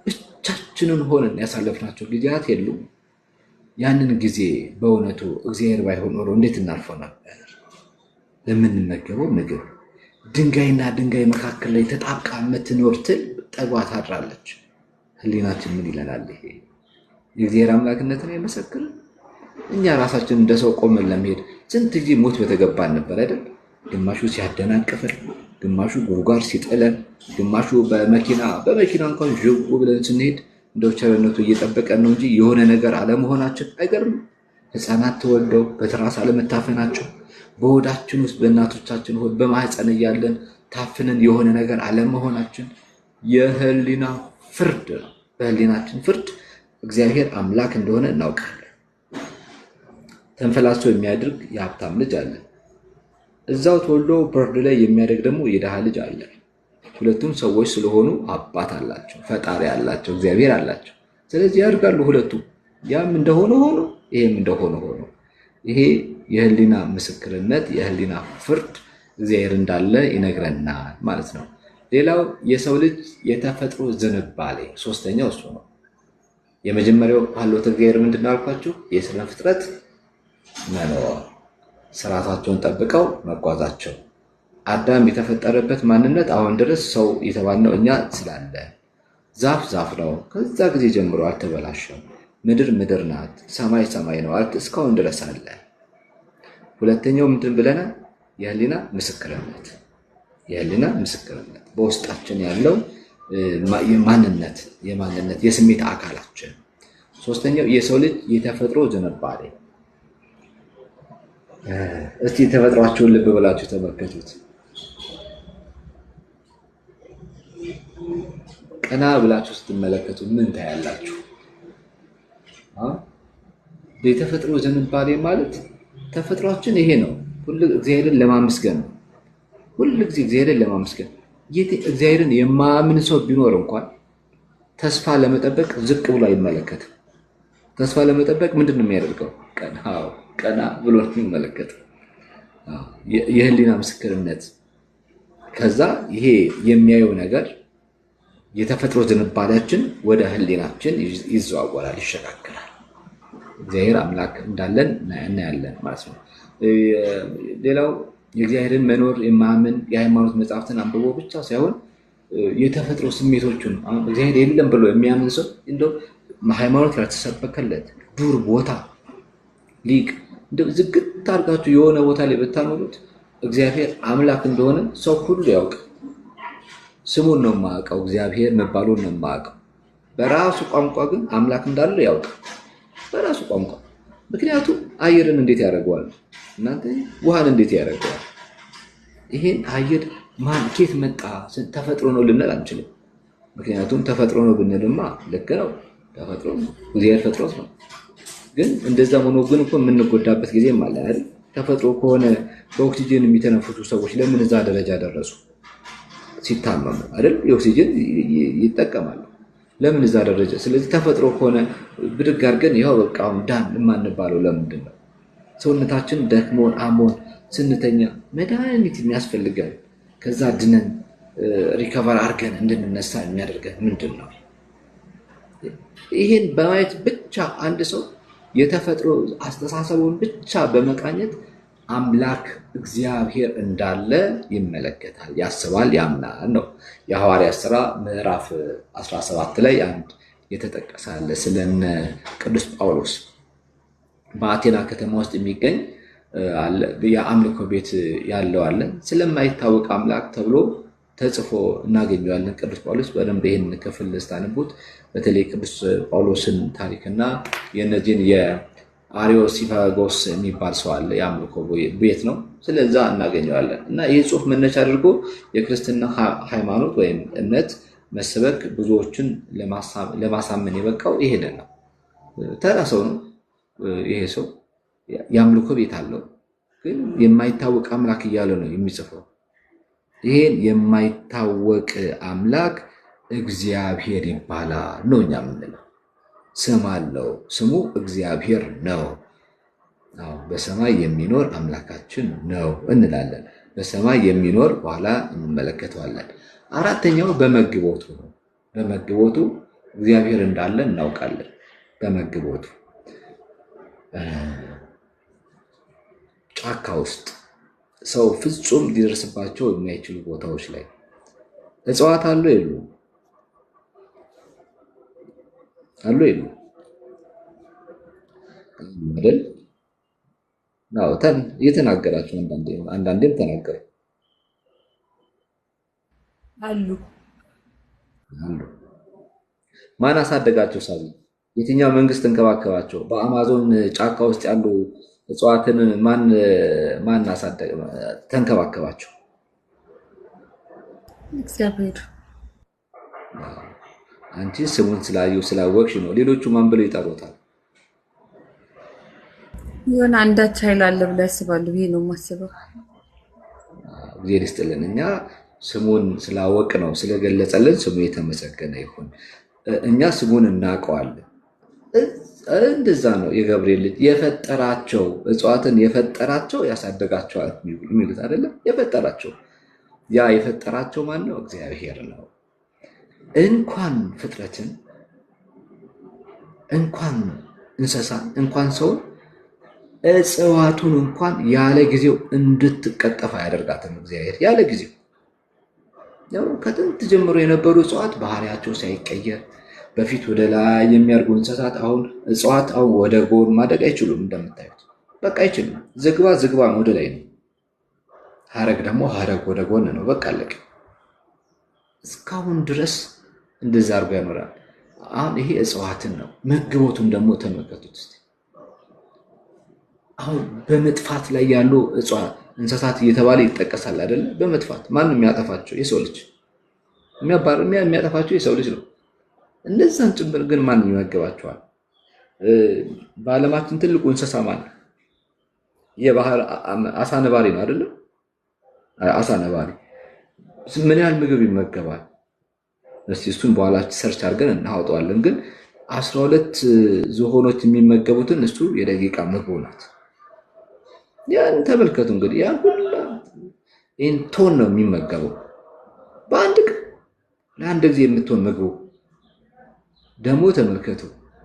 ብቻችንን ሆነን ያሳለፍናቸው ጊዜያት የሉም። ያንን ጊዜ በእውነቱ እግዚአብሔር ባይሆን ኖሮ እንዴት እናልፈው ነበር? ለምንመገበው ምግብ ድንጋይና ድንጋይ መካከል ላይ ተጣብቃ የምትኖር ትል ጠግባ ታድራለች። ህሊናችን ምን ይለናል? ይሄ የእግዚአብሔር አምላክነትን አይመሰክርም? እኛ ራሳችን እንደ ሰው ቆመን ለመሄድ ስንት ጊዜ ሞት በተገባን ነበር አይደል? ግማሹ ሲያደናቅፈን፣ ግማሹ ጉድጓድ ሲጥለን፣ ግማሹ በመኪና እንኳን ዥው ብለን ስንሄድ እንደው ቸርነቱ እየጠበቀን ነው እንጂ የሆነ ነገር አለመሆናችን አይገርም። ህፃናት ተወልደው በትራስ አለመታፈናቸው፣ በሆዳችን ውስጥ በእናቶቻችን ሆድ በማህፀን እያለን ታፍነን የሆነ ነገር አለመሆናችን የህሊና ፍርድ ነው። በህሊናችን ፍርድ እግዚአብሔር አምላክ እንደሆነ እናውቃለን። ተንፈላሶ የሚያድርግ የሀብታም ልጅ አለ። እዛው ተወልዶ ብርድ ላይ የሚያደግ ደግሞ የድሃ ልጅ አለ። ሁለቱም ሰዎች ስለሆኑ አባት አላቸው፣ ፈጣሪ አላቸው፣ እግዚአብሔር አላቸው። ስለዚህ ያድጋሉ ሁለቱም። ያም እንደሆነ ሆኖ ይሄም እንደሆነ ሆኖ ይሄ የህሊና ምስክርነት የህሊና ፍርድ እግዚአብሔር እንዳለ ይነግረናል ማለት ነው። ሌላው የሰው ልጅ የተፈጥሮ ዝንባሌ ሶስተኛው እሱ ነው። የመጀመሪያው ሀልዎተ እግዚአብሔር ምንድን ነው አልኳችሁ? የስነ ፍጥረት መኖር፣ ስርዓታቸውን ጠብቀው መጓዛቸው። አዳም የተፈጠረበት ማንነት አሁን ድረስ ሰው የተባልነው እኛ ስላለ፣ ዛፍ ነው፣ ከዛ ጊዜ ጀምሮ አልተበላሸም። ምድር ናት፣ ሰማይ ነው፣ እስካሁን ድረስ አለ። ሁለተኛው ምንድን ብለናል? የህሊና ምስክርነት በውስጣችን ያለው የማንነት የስሜት አካላችን። ሶስተኛው የሰው ልጅ የተፈጥሮ ዝንባሌ። እስቲ ተፈጥሯቸውን ልብ ብላችሁ ተመልከቱት። ቀና ብላችሁ ስትመለከቱ ምን ታያላችሁ? የተፈጥሮ ዝንባሌ ማለት ተፈጥሯችን ይሄ ነው። ሁሉ እግዚአብሔርን ለማመስገን ነው። ሁሉ ጊዜ እግዚአብሔርን ለማመስገን። እግዚአብሔርን የማያምን ሰው ቢኖር እንኳን ተስፋ ለመጠበቅ ዝቅ ብሎ አይመለከትም። ተስፋ ለመጠበቅ ምንድን ነው የሚያደርገው? ቀና ብሎ ነው የሚመለከተው። የህሊና ምስክርነት። ከዛ ይሄ የሚያየው ነገር የተፈጥሮ ዝንባሌያችን ወደ ህሊናችን ይዘዋወራል፣ ይሸጋግራል። እግዚአብሔር አምላክ እንዳለን እናያለን ማለት ነው። ሌላው የእግዚአብሔርን መኖር የማያምን የሃይማኖት መጽሐፍትን አንብቦ ብቻ ሳይሆን የተፈጥሮ ስሜቶቹን እግዚአብሔር የለም ብሎ የሚያምን ሰው እንደው ሃይማኖት ያልተሰበከለት ዱር ቦታ ሊቅ እንደው ዝግት አድርጋችሁ የሆነ ቦታ ላይ ብታኖሩት እግዚአብሔር አምላክ እንደሆነ ሰው ሁሉ ያውቅ። ስሙን ነው የማያውቀው፣ እግዚአብሔር መባሉን ነው የማያውቀው። በራሱ ቋንቋ ግን አምላክ እንዳለ ያውቅ፣ በራሱ ቋንቋ። ምክንያቱም አየርን እንዴት ያደርገዋል? እናንተ ውሃን እንዴት ያደርገዋል? ይሄን አየር ኬት መጣ? ተፈጥሮ ነው ልንል አንችልም። ምክንያቱም ተፈጥሮ ነው ብንልማ ልክ ነው፣ ተፈጥሮ ነው፣ እግዚአብሔር ፈጥሮት ነው። ግን እንደዛ ሆኖ ግን እኮ የምንጎዳበት ጊዜም አለ አይደል? ተፈጥሮ ከሆነ በኦክሲጅን የሚተነፍሱ ሰዎች ለምን እዛ ደረጃ ደረሱ? ሲታመሙ አይደል የኦክሲጅን ይጠቀማሉ። ለምን እዛ ደረጃ? ስለዚህ ተፈጥሮ ከሆነ ብድግ አድርገን ይኸው በቃ ዳን የማንባለው ለምንድን ነው? ሰውነታችን ደክሞን አሞን ስንተኛ መድኃኒት የሚያስፈልገን ከዛ ድነን ሪከቨር አድርገን እንድንነሳ የሚያደርገን ምንድን ነው? ይሄን በማየት ብቻ አንድ ሰው የተፈጥሮ አስተሳሰቡን ብቻ በመቃኘት አምላክ እግዚአብሔር እንዳለ ይመለከታል፣ ያስባል፣ ያምናል ነው። የሐዋርያት ሥራ ምዕራፍ 17 ላይ አንድ የተጠቀሰ አለ ስለነ ቅዱስ ጳውሎስ በአቴና ከተማ ውስጥ የሚገኝ የአምልኮ ቤት ያለው አለ። ስለማይታወቅ አምላክ ተብሎ ተጽፎ እናገኘዋለን። ቅዱስ ጳውሎስ በደንብ ይህን ክፍል ስታነቡት በተለይ ቅዱስ ጳውሎስን ታሪክና የነዚህን የአሪዮሲፋጎስ የሚባል ሰው አለ፣ የአምልኮ ቤት ነው። ስለዛ እናገኘዋለን እና ይህ ጽሑፍ መነሻ አድርጎ የክርስትና ሃይማኖት ወይም እምነት መሰበክ ብዙዎችን ለማሳመን የበቃው ይሄንን ነው። ተራ ሰው ነው ይሄ ሰው፣ የአምልኮ ቤት አለው፣ ግን የማይታወቅ አምላክ እያለ ነው የሚጽፈው። ይሄን የማይታወቅ አምላክ እግዚአብሔር ይባላል ነው እኛ የምንለው። ስም አለው፣ ስሙ እግዚአብሔር ነው። በሰማይ የሚኖር አምላካችን ነው እንላለን። በሰማይ የሚኖር በኋላ እንመለከተዋለን። አራተኛው በመግቦቱ ነው። በመግቦቱ እግዚአብሔር እንዳለ እናውቃለን። በመግቦቱ ጫካ ውስጥ ሰው ፍጹም ሊደርስባቸው የማይችሉ ቦታዎች ላይ እጽዋት አሉ የሉ? አሉ የሉ? አይደል? ነው እየተናገራችሁ አንዳንዴም ተናገሩ
አሉ።
ማን አሳደጋቸው? ሳቢ የትኛው መንግስት እንከባከባቸው? በአማዞን ጫካ ውስጥ ያሉ እጽዋትን ማን ተንከባከባቸው?
እግዚአብሔር።
አንቺ ስሙን ስላወቅሽ ነው። ሌሎቹ ማን ብለው ይጠሩታል?
የሆነ አንዳች ኃይል አለ ብለው ያስባሉ። ይሄ ነው የማስበው።
እግዚአብሔር ይስጥልን። እኛ ስሙን ስላወቅ ነው ስለገለጸልን ስሙ የተመሰገነ ይሁን። እኛ ስሙን እናውቀዋለን። እንደዛ ነው የገብርኤል ልጅ የፈጠራቸው እጽዋትን የፈጠራቸው ያሳደጋቸዋል የሚሉት አይደለም። የፈጠራቸው ያ የፈጠራቸው ማን ነው? እግዚአብሔር ነው። እንኳን ፍጥረትን እንኳን እንስሳ እንኳን ሰውን እጽዋቱን እንኳን ያለ ጊዜው እንድትቀጠፍ አያደርጋትም እግዚአብሔር። ያለ ጊዜው ያው ከጥንት ጀምሮ የነበሩ እጽዋት ባህሪያቸው ሳይቀየር በፊት ወደ ላይ የሚያርጉ እንስሳት አሁን እጽዋት አሁን ወደ ጎን ማደግ አይችሉም። እንደምታዩት በቃ አይችልም። ዝግባ ወደ ላይ ነው። ሀረግ ደግሞ ሀረግ ወደ ጎን ነው። በቃ አለቀ። እስካሁን ድረስ እንደዛ አድርጎ ያኖራል። አሁን ይሄ እጽዋትን ነው። መግቦቱን ደግሞ ተመልከቱት እስቲ። አሁን በመጥፋት ላይ ያሉ እጽዋት እንስሳት እየተባለ ይጠቀሳል አይደለ? በመጥፋት ማንም የሚያጠፋቸው የሰው ልጅ የሚያጠፋቸው የሰው ልጅ ነው። እነዛን ጭምር ግን ማን ይመገባቸዋል? በዓለማችን ትልቁ እንስሳ ማን? የባህር አሳ ነባሪ ነው አይደለም? አሳ ነባሪ ምን ያህል ምግብ ይመገባል? እስቲ እሱን በኋላ ሰርች አድርገን እናወጣዋለን። ግን 12 ዝሆኖች የሚመገቡትን እሱ የደቂቃ ምግቡ ናት። ያን ተመልከቱ እንግዲህ ያን ሁላ ቶን ነው የሚመገበው በአንድ ቀን ለአንድ ጊዜ የምትሆን ምግቡ። ደግሞ ተመልከቱ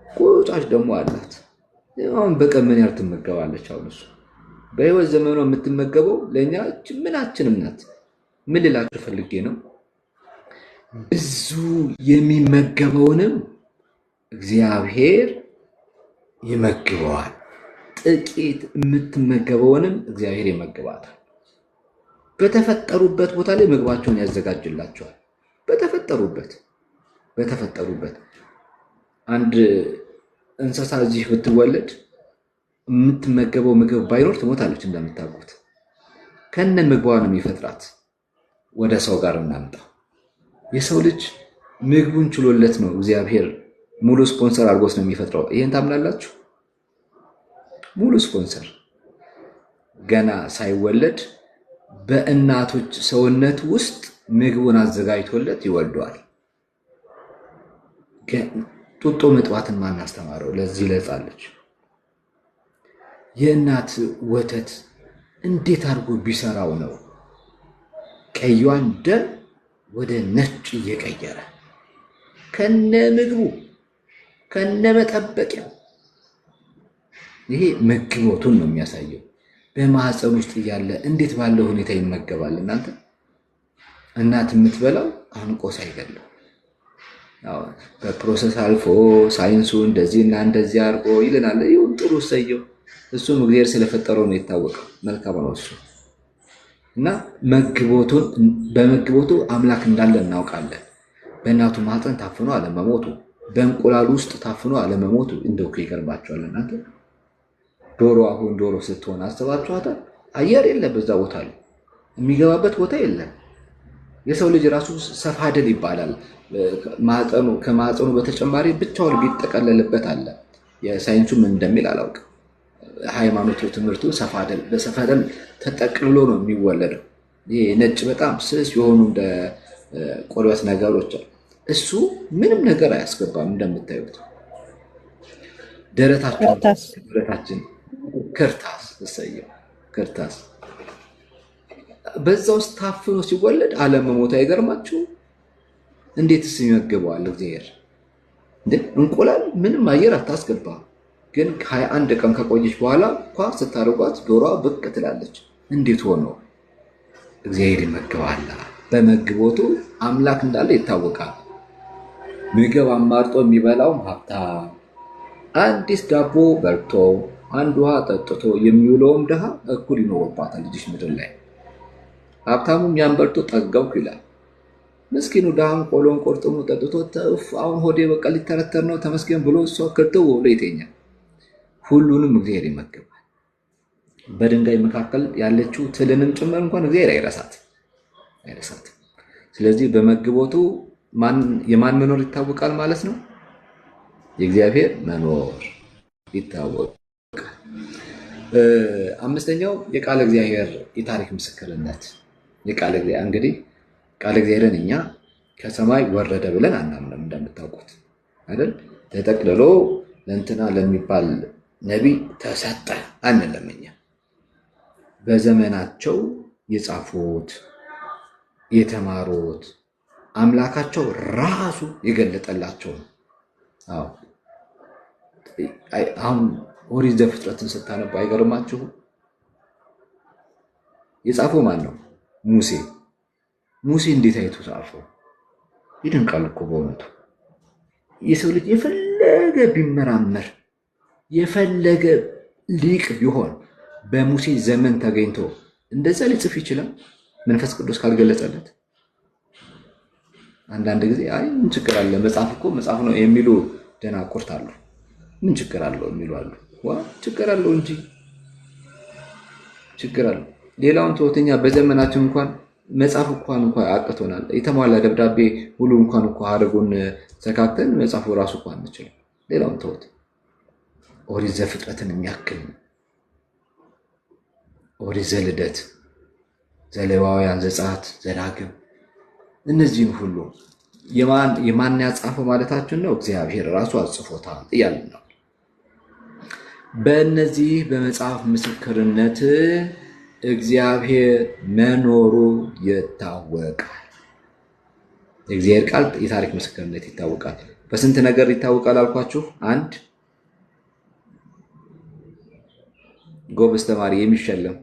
ቁጫጭ ደግሞ አላት። አሁን በቀን ምን ያህል ትመገባለች? አሁን እሱ በህይወት ዘመኗ የምትመገበው ለእኛ ምናችንም ናት። ምን ልላችሁ ፈልጌ ነው፣ ብዙ የሚመገበውንም እግዚአብሔር ይመግበዋል። ጥቂት የምትመገበውንም እግዚአብሔር ይመግባታል። በተፈጠሩበት ቦታ ላይ ምግባቸውን ያዘጋጅላቸዋል። በተፈጠሩበት አንድ እንስሳ እዚህ ብትወለድ የምትመገበው ምግብ ባይኖር ትሞታለች። እንደምታውቁት ከነ ምግቧ ነው የሚፈጥራት። ወደ ሰው ጋር እናምጣ። የሰው ልጅ ምግቡን ችሎለት ነው እግዚአብሔር ሙሉ ስፖንሰር አድርጎት ነው የሚፈጥረው። ይሄን ታምናላችሁ? ሙሉ ስፖንሰር ገና ሳይወለድ በእናቶች ሰውነት ውስጥ ምግቡን አዘጋጅቶለት ይወልደዋል። ጡጦ መጥባትን ማን አስተማረው? ለዚህ ለጻለች የእናት ወተት እንዴት አድርጎ ቢሰራው ነው ቀይዋን ደም ወደ ነጭ እየቀየረ ከነ ምግቡ ከነ መጠበቂያው። ይሄ መግቦቱን ነው የሚያሳየው። በማህፀን ውስጥ እያለ እንዴት ባለው ሁኔታ ይመገባል? እናንተ እናት የምትበላው አንቆ ሳይገለው በፕሮሰስ አልፎ ሳይንሱ እንደዚህና እንደዚህ አድርጎ ይለናል። ይሁን ጥሩ ሰየው፣ እሱም እግዚአብሔር ስለፈጠረው ነው የታወቀው። መልካም ነው እሱ እና በመግቦቱ አምላክ እንዳለ እናውቃለን። በእናቱ ማህፀን ታፍኖ አለመሞቱ፣ በእንቁላል ውስጥ ታፍኖ አለመሞቱ እንደው ይገርማቸዋል። እናንተ ዶሮ አሁን ዶሮ ስትሆን አስባችኋታል? አየር የለም በዛ ቦታ ላይ የሚገባበት ቦታ የለም። የሰው ልጅ ራሱ ሰፋደል ይባላል። ከማህፀኑ በተጨማሪ ብቻውን ቢጠቀለልበት አለ። የሳይንሱ ምን እንደሚል አላውቅም። ሃይማኖቱ ትምህርቱ በሰፋደል ተጠቅልሎ ነው የሚወለደው። ይሄ ነጭ በጣም ስስ የሆኑ እንደ ቆርበት ነገሮች እሱ ምንም ነገር አያስገባም። እንደምታዩት ደረታችን ክርታስ እሰየው ክርታስ በዛ ውስጥ ታፍኖ ሲወለድ አለመሞት አይገርማችሁ? እንዴትስ ይመገበዋል እግዚአብሔር? እንቁላል ምንም አየር አታስገባ፣ ግን 21 ቀን ከቆየች በኋላ እንኳን ስታደርጓት ዶሮዋ ብቅ ትላለች። እንዴት ሆኖ እግዚአብሔር ይመገባል? በመግቦቱ አምላክ እንዳለ ይታወቃል። ምግብ አማርጦ የሚበላውም ሀብታም፣ አንዲት ዳቦ በልቶ አንድ ውሃ ጠጥቶ የሚውለውም ድሃ እኩል ይኖርባታል ልጅሽ ምድር ላይ። ሀብታሙም ያን በልቶ ጠገብኩ ይላል። ምስኪኑ ድሃም ቆሎን ቆርጥሞ ጠጥቶ አሁን ሆዴ በቃ ሊተረተር ነው ተመስገን ብሎ እሷ ክርተው ብሎ ይተኛል። ሁሉንም እግዚአብሔር ይመገባል። በድንጋይ መካከል ያለችው ትልንም ጭምር እንኳን እግዚአብሔር አይረሳትም። ስለዚህ በመግቦቱ የማን መኖር ይታወቃል ማለት ነው? የእግዚአብሔር መኖር ይታወቃል። አምስተኛው የቃለ እግዚአብሔር የታሪክ ምስክርነት። እንግዲህ ቃለ እግዚአብሔርን እኛ ከሰማይ ወረደ ብለን አናምንም። እንደምታውቁት አይደል? ተጠቅልሎ ለእንትና ለሚባል ነቢይ ተሰጠ አንልም። እኛ በዘመናቸው የጻፉት የተማሩት አምላካቸው ራሱ የገለጠላቸው ነው። አሁን ኦሪት ዘፍጥረትን ስታነቡ አይገርማችሁ? የጻፈው ማን ነው? ሙሴ እንዴት አይቶ ጻፈው? ይደንቃል እኮ በእውነቱ። የሰው ልጅ የፈለገ ቢመራመር የፈለገ ሊቅ ቢሆን በሙሴ ዘመን ተገኝቶ እንደዛ ሊጽፍ ይችላል? መንፈስ ቅዱስ ካልገለጸለት። አንዳንድ ጊዜ ምን ችግር አለ መጽሐፍ እኮ መጽሐፍ ነው የሚሉ ደናቁርት አሉ። ምን ችግር አለው የሚሉ አሉ። ችግር አለው እንጂ ችግር አለው። ሌላውን ተወተኛ በዘመናችን እንኳን መጽሐፍ እንኳን አቅቶናል። የተሟላ ደብዳቤ ሙሉ እንኳን አድርጎን ተካክተን መጽሐፉ ራሱ እንኳን አንችልም። ሌላውን ተወት። ኦሪት ዘፍጥረትን የሚያክል ኦሪት ዘልደት፣ ዘሌዋውያን፣ ዘጸአት፣ ዘዳግም እነዚህን ሁሉ የማን ያጻፈው ማለታችን ነው? እግዚአብሔር ራሱ አጽፎታል እያልን ነው። በእነዚህ በመጽሐፍ ምስክርነት እግዚአብሔር መኖሩ ይታወቃል። የእግዚአብሔር ቃል የታሪክ ምስክርነት ይታወቃል። በስንት ነገር ይታወቃል አልኳችሁ? አንድ ጎበዝ ተማሪ የሚሸለም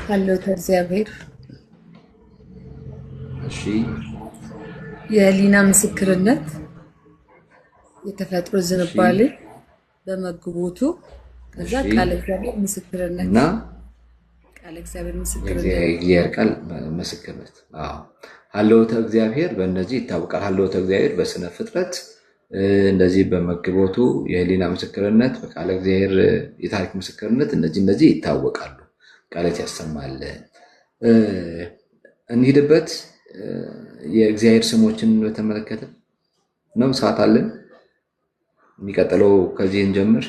ሀልዎተ እግዚአብሔር።
እሺ፣
የህሊና ምስክርነት፣ የተፈጥሮ ዝንባሌ፣ በመግቦቱ፣ ከዛ ቃለ እግዚአብሔር ምስክርነት
እና
ቃለ እግዚአብሔር ምስክርነት፣
የእግዚአብሔር ቃል ምስክርነት። ሀልዎተ እግዚአብሔር በእነዚህ ይታወቃል። ሀልዎተ እግዚአብሔር በስነ ፍጥረት፣ እንደዚህ በመግቦቱ የህሊና ምስክርነት፣ በቃለ እግዚአብሔር የታሪክ ምስክርነት፣ እነዚህ ይታወቃሉ። ቃለት ያሰማል። እንሂድበት። የእግዚአብሔር ስሞችን በተመለከተ ነው። ሰዓት አለን። የሚቀጥለው ከዚህ እንጀምር።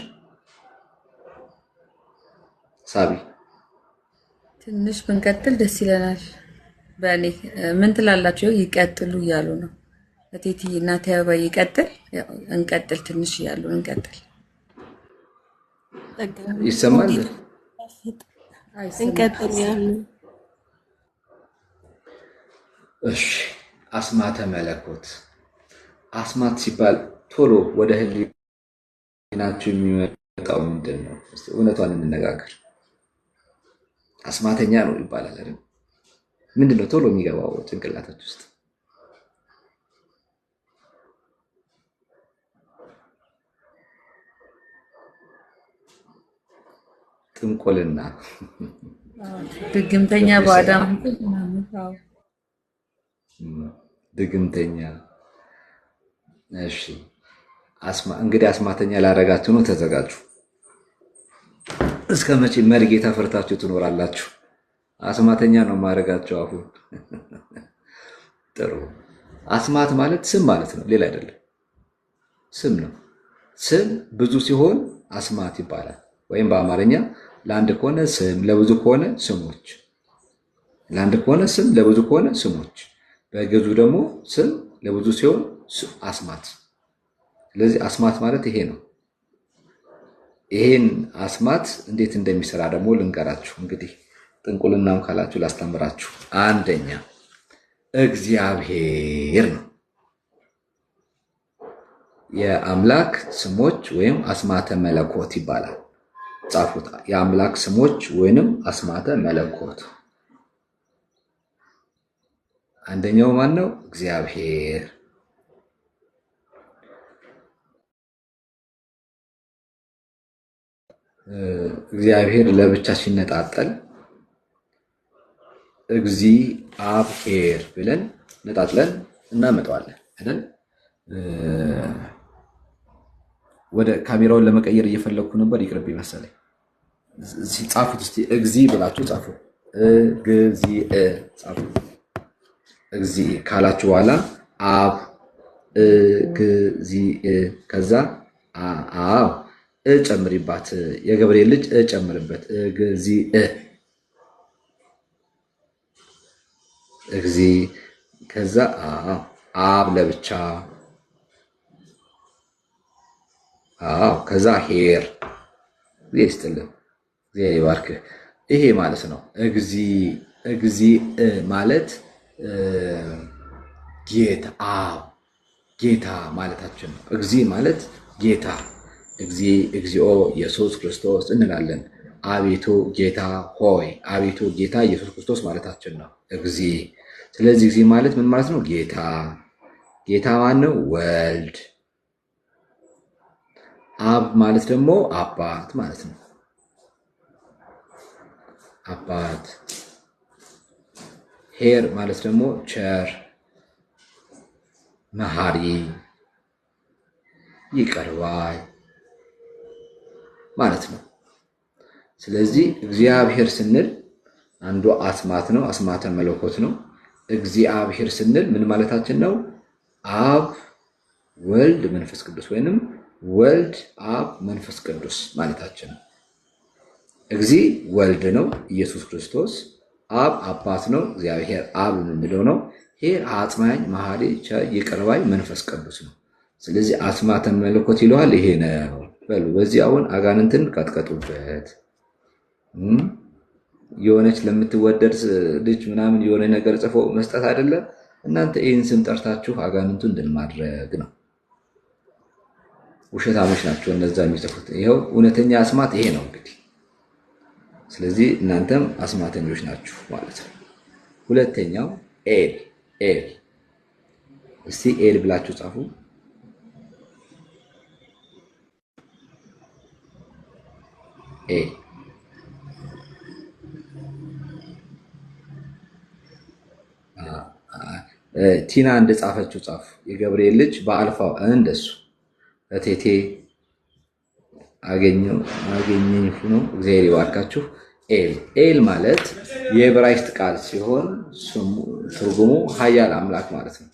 ሳቢ
ትንሽ ብንቀጥል ደስ ይለናል። በእኔ ምን ትላላችሁ? ይቀጥሉ እያሉ ነው እቴቲ እና ተያባ። ይቀጥል እንቀጥል፣ ትንሽ እያሉ እንቀጥል።
ይሰማል?
እንቀጥል ያሉ።
እሺ፣ አስማተ መለኮት። አስማት ሲባል ቶሎ ወደ ህሊናችሁ የሚመጣ ቃው ምንድን ነው? እስቲ እውነቷን እንነጋገር። አስማተኛ ነው ይባላል አይደል? ምንድን ነው ቶሎ የሚገባው ጭንቅላታችሁ ውስጥ? ጥንቆልና፣
ድግምተኛ፣ ባዳም
ድግምተኛ። እሺ እንግዲህ አስማተኛ ላደርጋችሁ ነው፣ ተዘጋጁ። እስከ መቼ መርጌታ ፈርታችሁ ትኖራላችሁ? አስማተኛ ነው ማረጋችሁ አሁን። ጥሩ። አስማት ማለት ስም ማለት ነው፣ ሌላ አይደለም። ስም ነው። ስም ብዙ ሲሆን አስማት ይባላል። ወይም በአማርኛ ለአንድ ከሆነ ስም፣ ለብዙ ከሆነ ስሞች። ለአንድ ከሆነ ስም፣ ለብዙ ከሆነ ስሞች። በግዙ ደግሞ ስም ለብዙ ሲሆን አስማት። ስለዚህ አስማት ማለት ይሄ ነው። ይሄን አስማት እንዴት እንደሚሰራ ደግሞ ልንገራችሁ። እንግዲህ ጥንቁልናም ካላችሁ ላስተምራችሁ። አንደኛ እግዚአብሔር ነው። የአምላክ ስሞች ወይም አስማተ መለኮት ይባላል። ጻፉት። የአምላክ ስሞች ወይንም አስማተ መለኮት። አንደኛው ማን ነው? እግዚአብሔር። እግዚአብሔር ለብቻ ሲነጣጠል እግዚአብሔር ብለን ነጣጥለን እናመጣዋለን አይደል? ወደ ካሜራውን ለመቀየር እየፈለግኩ ነበር፣ ይቅርብ መሰለኝ። ጻፉት እስቲ፣ እግዚ ብላችሁ ጻፉ። እግዚ ጻፉ። እግዚ ካላችሁ በኋላ አብ እግዚ፣ ከዛ አብ ጨምሪባት፣ የገብርኤል ልጅ ጨምርበት። እግዚ እግዚ፣ ከዛ አብ ለብቻ፣ ከዛ ሄር ይስጥልን፣ እግዚአብሔር ይባርክህ። ይሄ ማለት ነው እግዚ ማለት ጌታ፣ አብ ጌታ ማለታችን ነው። እግዚ ማለት ጌታ፣ እግዚኦ ኢየሱስ ክርስቶስ እንላለን። አቤቱ ጌታ ሆይ፣ አቤቱ ጌታ ኢየሱስ ክርስቶስ ማለታችን ነው እግዚ። ስለዚህ እግዚ ማለት ምን ማለት ነው? ጌታ። ጌታ ማን ነው? ወልድ። አብ ማለት ደግሞ አባት ማለት ነው። አባት። ሄር ማለት ደግሞ ቸር፣ መሐሪ፣ ይቅር ባይ ማለት ነው። ስለዚህ እግዚአብሔር ስንል አንዱ አስማት ነው፣ አስማተ መለኮት ነው። እግዚአብሔር ስንል ምን ማለታችን ነው? አብ ወልድ መንፈስ ቅዱስ ወይንም ወልድ አብ መንፈስ ቅዱስ ማለታችን ነው። እግዚ ወልድ ነው ኢየሱስ ክርስቶስ፣ አብ አባት ነው እግዚአብሔር አብ የምንለው ነው። ሄር አጽናኝ፣ መሐሪ፣ ቸር፣ ይቅር ባይ መንፈስ ቅዱስ ነው። ስለዚህ አስማተ መለኮት ይለዋል። ይሄ ነው በሉ። በዚህ አሁን አጋንንትን ቀጥቀጡበት። የሆነች ለምትወደድ ልጅ ምናምን የሆነ ነገር ጽፎ መስጠት አይደለም። እናንተ ይህን ስም ጠርታችሁ አጋንንቱን እንድን ማድረግ ነው። ውሸታሞች ናቸው እነዛ የሚጽፉት። ይኸው እውነተኛ አስማት ይሄ ነው እንግዲህ። ስለዚህ እናንተም አስማተኞች ናችሁ ማለት ነው። ሁለተኛው ኤል። ኤል እስቲ ኤል ብላችሁ ጻፉ። ኤል ቲና እንደጻፈችው ጻፉ። የገብርኤል ልጅ በአልፋው እንደሱ እቴቴ አገኘኝ ነው። እግዚአብሔር ይባርካችሁ። ኤል። ኤል ማለት የዕብራይስጥ ቃል ሲሆን ትርጉሙ ኃያል አምላክ ማለት ነው።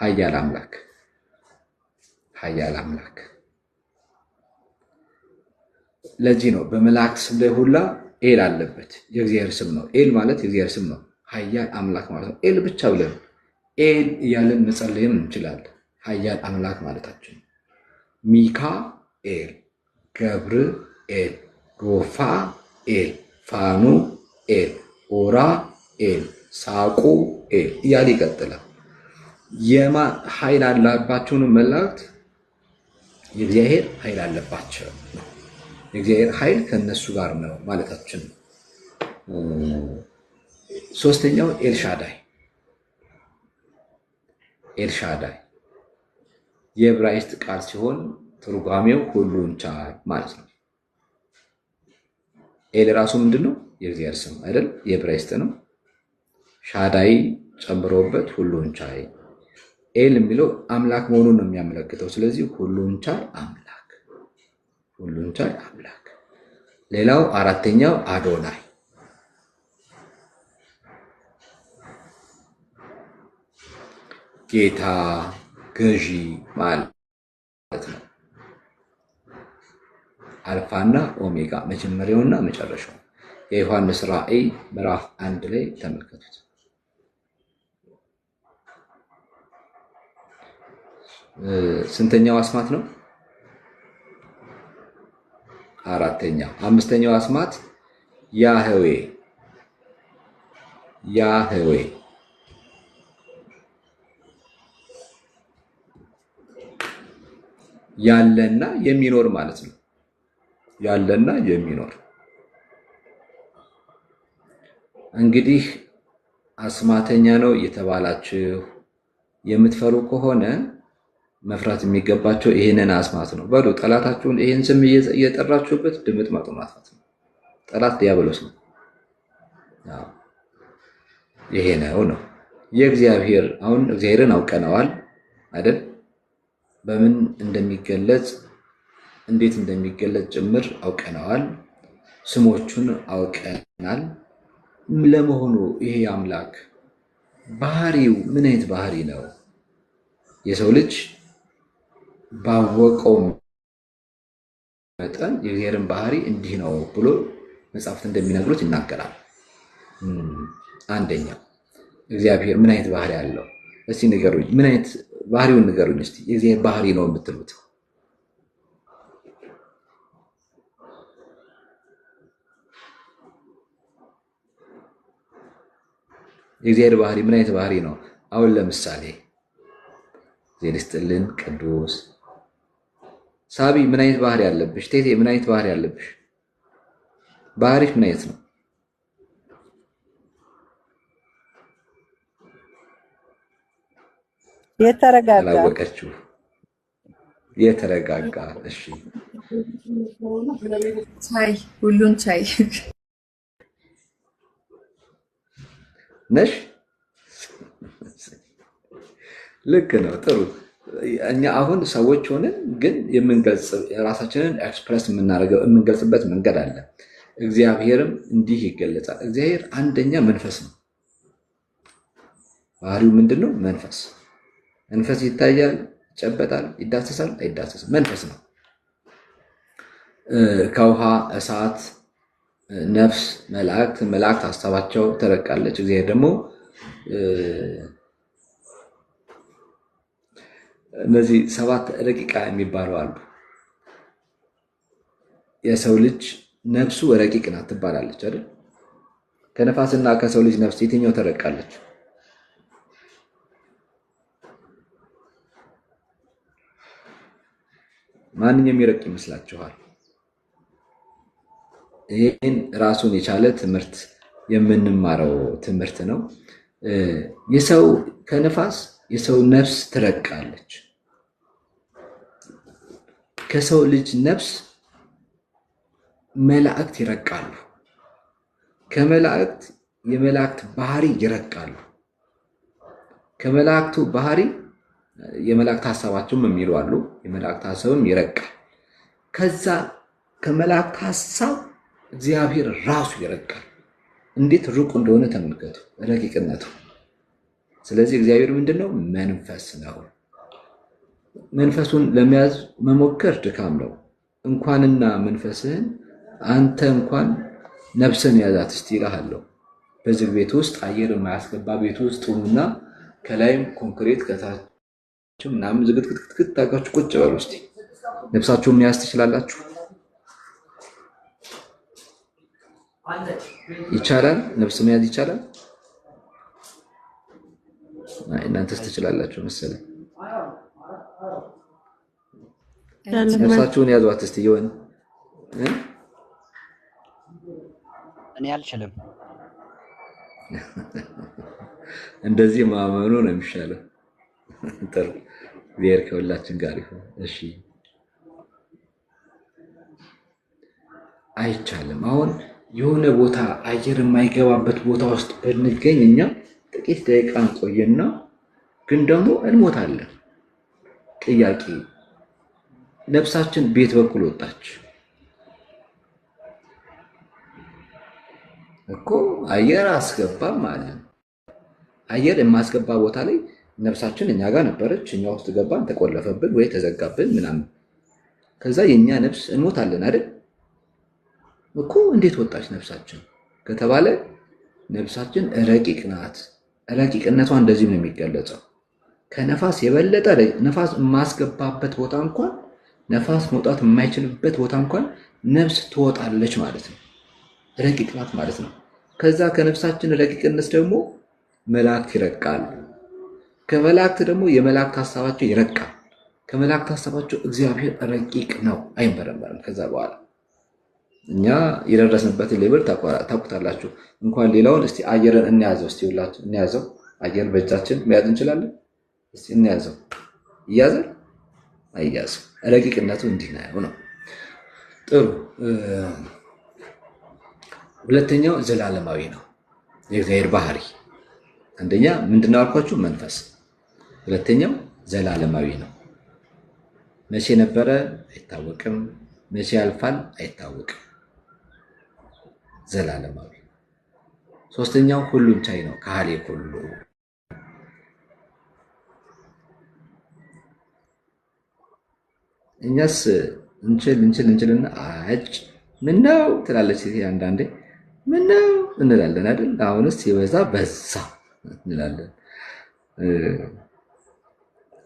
ኃያል አምላክ፣ ኃያል አምላክ። ለዚህ ነው በመላእክት ስም ላይ ሁላ ኤል አለበት። የእግዚአብሔር ስም ነው። ኤል ማለት የእግዚአብሔር ስም ነው። ኃያል አምላክ ማለት ነው። ኤል ብቻ ብለን ኤል እያለን መጸለይም እንችላለን። ኃያል አምላክ ማለታችን ሚካኤል፣ ገብርኤል፣ ሮፋኤል፣ ፋኑኤል፣ ኡራኤል፣ ሳቁኤል እያለ ይቀጥላል። ኃይል አለባቸውን መላእክት የእግዚአብሔር ኃይል አለባቸው ነው። የእግዚአብሔር ኃይል ከነሱ ጋር ነው ማለታችን ነው። ሶስተኛው ኤልሻዳይ የዕብራይስጥ ቃል ሲሆን ትርጓሜው ሁሉን ቻይ ማለት ነው። ኤል ራሱ ምንድነው? የእግዚአብሔር ስም አይደል? የዕብራይስጥ ነው። ሻዳይ ጨምሮበት ሁሉን ቻይ። ኤል የሚለው አምላክ መሆኑን ነው የሚያመለክተው። ስለዚህ ሁሉን ቻይ አምላክ። ሌላው አራተኛው አዶናይ ጌታ ገዢ ማለት ነው። አልፋና ኦሜጋ መጀመሪያውና መጨረሻው። የዮሐንስ ራእይ ምዕራፍ 1 ላይ ተመልከቱት። ስንተኛው አስማት ነው? አራተኛው። አምስተኛው አስማት ያህዌ ያለና የሚኖር ማለት ነው። ያለና የሚኖር እንግዲህ አስማተኛ ነው የተባላችሁ የምትፈሩ ከሆነ መፍራት የሚገባቸው ይሄንን አስማት ነው። በሉ ጠላታችሁን ይሄን ስም እየጠራችሁበት ድምጥ ማጡ ማጥፋት ነው። ጠላት ዲያብሎስ ነው። ይሄ ነው የእግዚአብሔር። አሁን እግዚአብሔርን አውቀነዋል አይደል? በምን እንደሚገለጽ እንዴት እንደሚገለጽ ጭምር አውቀነዋል። ስሞቹን አውቀናል። ለመሆኑ ይሄ አምላክ ባህሪው ምን አይነት ባህሪ ነው? የሰው ልጅ ባወቀው መጠን የእግዚአብሔርን ባህሪ እንዲህ ነው ብሎ መጽሐፍት እንደሚነግሩት ይናገራል። አንደኛው እግዚአብሔር ምን አይነት ባህሪ አለው? እስቲ ንገሩኝ። ምን አይነት ባህሪውን ንገሩኝ እስቲ። የእግዚአብሔር ባህሪ ነው የምትሉት የእግዚአብሔር ባህሪ ምን አይነት ባህሪ ነው? አሁን ለምሳሌ ዜልስጥልን ቅዱስ ሳቢ ምን አይነት ባህሪ አለብሽ? ቴቴ ምን አይነት ባህሪ አለብሽ? ባህሪሽ ምን አይነት ነው?
የተረጋጋ
አላወቀችው። የተረጋጋ። እሺ
ቻይ፣ ሁሉን ቻይ
ነሽ። ልክ ነው። ጥሩ። እኛ አሁን ሰዎች ሆነን ግን የምንገልጽ ራሳችንን ኤክስፕረስ የምንገልጽበት መንገድ አለ። እግዚአብሔርም እንዲህ ይገለጻል። እግዚአብሔር አንደኛ መንፈስ ነው። ባህሪው ምንድነው? መንፈስ። መንፈስ ይታያል፣ ይጨበጣል፣ ይዳሰሳል፣ አይዳሰስም። መንፈስ ነው። ከውሃ እሳት፣ ነፍስ፣ መላእክት ሀሳባቸው ተረቃለች። እግዚአብሔር ደግሞ እነዚህ 7 ረቂቃ የሚባሉ አሉ። የሰው ልጅ ነፍሱ ረቂቅ ናት ትባላለች አይደል? ከነፋስና ከሰው ልጅ ነፍስ የትኛው ተረቃለች? ማንኛውም የሚረቅ ይመስላችኋል? ይህን ራሱን የቻለ ትምህርት የምንማረው ትምህርት ነው። የሰው ከነፋስ የሰው ነፍስ ትረቃለች። ከሰው ልጅ ነፍስ መላእክት ይረቃሉ። ከመላእክት የመላእክት ባህሪ ይረቃሉ። ከመላእክቱ ባህሪ የመላእክት ሀሳባቸውም የሚሉ አሉ። የመላእክት ሀሳብም ይረቃል። ከዛ ከመላእክት ሀሳብ እግዚአብሔር ራሱ ይረቃል። እንዴት ሩቅ እንደሆነ ተመልከቱ፣ ረቂቅነቱ። ስለዚህ እግዚአብሔር ምንድነው? መንፈስ ነው። መንፈሱን ለመያዝ መሞከር ድካም ነው። እንኳንና መንፈስህን አንተ እንኳን ነፍስን ያዛት እስቲ ይልሃለሁ። በዝግ ቤት ውስጥ አየር የማያስገባ ቤት ውስጥ ሁኑና ከላይም ኮንክሪት ከታች ምናምን ዝግትግትግት ታውቃችሁ ቁጭ በሉ እስቲ። ነፍሳችሁን መያዝ ትችላላችሁ? ይቻላል? ነፍስ መያዝ ይቻላል? እናንተስ ትችላላችሁ መሰለኝ። ነፍሳችሁን ያዟት እስቲ።
እኔ አልችልም።
እንደዚህ ማመኑ ነው የሚሻለው። ጥሩ ብሔር ከሁላችን ጋር ይሁን። እሺ አይቻልም። አሁን የሆነ ቦታ አየር የማይገባበት ቦታ ውስጥ ብንገኝ እኛ ጥቂት ደቂቃ እንቆየና ግን ደግሞ እንሞታለን። ጥያቄ ነፍሳችን ቤት በኩል ወጣች እኮ አየር አስገባም ማለት ነው። አየር የማስገባ ቦታ ላይ ነፍሳችን እኛ ጋር ነበረች። እኛ ውስጥ ገባን፣ ተቆለፈብን ወይ ተዘጋብን ምናምን። ከዛ የእኛ ነፍስ እንሞታለን አይደል እኮ። እንዴት ወጣች ነፍሳችን ከተባለ ነፍሳችን ረቂቅ ናት። ረቂቅነቷ እንደዚህ ነው የሚገለጸው። ከነፋስ የበለጠ ነፋስ የማስገባበት ቦታ እንኳን ነፋስ መውጣት የማይችልበት ቦታ እንኳን ነፍስ ትወጣለች ማለት ነው። ረቂቅ ናት ማለት ነው። ከዛ ከነፍሳችን ረቂቅነት ደግሞ መላእክት ይረቃሉ። ከመላእክት ደግሞ የመላእክት ሀሳባቸው ይረቃል። ከመላእክት ሀሳባቸው እግዚአብሔር ረቂቅ ነው፣ አይመረመርም። ከዛ በኋላ እኛ የደረስንበትን ሌብል ታውቁታላችሁ። እንኳን ሌላውን እስቲ አየርን እንያዘው፣ እስቲ ሁላችን እንያዘው። አየር በእጃችን መያዝ እንችላለን? እስቲ እንያዘው። ይያዛል? አይያዝም። ረቂቅነቱ እንዲህ ነው። ጥሩ። ሁለተኛው ዘላለማዊ ነው። የእግዚአብሔር ባህሪ አንደኛ ምንድነው አልኳችሁ? መንፈስ። ሁለተኛው ዘላለማዊ ነው። መቼ ነበረ አይታወቅም። መቼ ያልፋል አይታወቅም። ዘላለማዊ። ሶስተኛው ሁሉን ቻይ ነው። ካህሌ ሁሉ እኛስ እንችልና አጭ ምነው ትላለች አንዳንዴ። ምነው እንላለን አይደል? አሁንስ የበዛ በዛ እንላለን።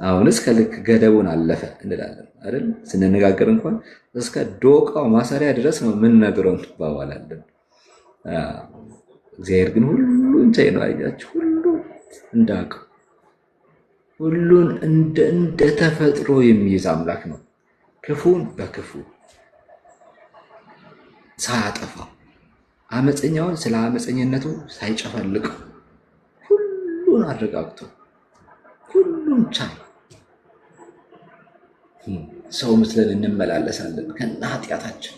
አሁንስ ከልክ ገደቡን አለፈ እንላለን አይደል? ስንነጋገር እንኳን እስከ ዶቃው ማሰሪያ ድረስ ነው የምንነግረው እንባባላለን። እግዚአብሔር ግን ሁሉን ቻይ ነው። አያችሁ፣ ሁሉ እንዳውቀው ሁሉን እንደ ተፈጥሮ የሚይዝ አምላክ ነው። ክፉን በክፉ ሳያጠፋው፣ አመፀኛውን ስለ አመፀኝነቱ ሳይጨፈልቀው፣ ሁሉን አረጋግቶ ሁሉን ቻይ ሰው ምስለን እንመላለሳለን ከነ ኃጢአታችን።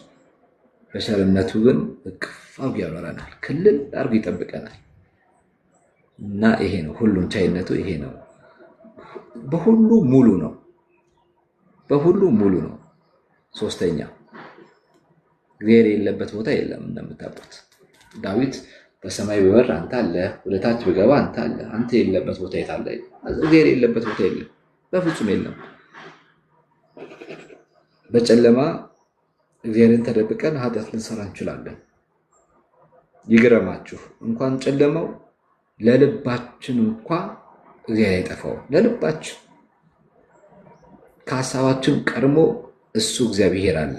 በቸርነቱ ግን እቅፍ አድርጎ ያኖረናል፣ ክልል አድርጎ ይጠብቀናል። እና ይሄ ነው ሁሉን ቻይነቱ። ይሄ ነው። በሁሉ ሙሉ ነው። በሁሉ ሙሉ ነው። ሶስተኛ እግዚአብሔር የሌለበት ቦታ የለም። እንደምታውቁት ዳዊት በሰማይ ብበር አንተ አለ፣ ወደታች ብገባ አንተ አለ። አንተ የሌለበት ቦታ የት አለ? እግዚአብሔር የሌለበት ቦታ የለም፣ በፍጹም የለም። በጨለማ እግዚአብሔርን ተደብቀን ኃጢአት ልንሰራ እንችላለን። ይግረማችሁ፣ እንኳን ጨለማው ለልባችን እንኳ እግዚአብሔር አይጠፋውም። ለልባችን ከሀሳባችን ቀድሞ እሱ እግዚአብሔር አለ።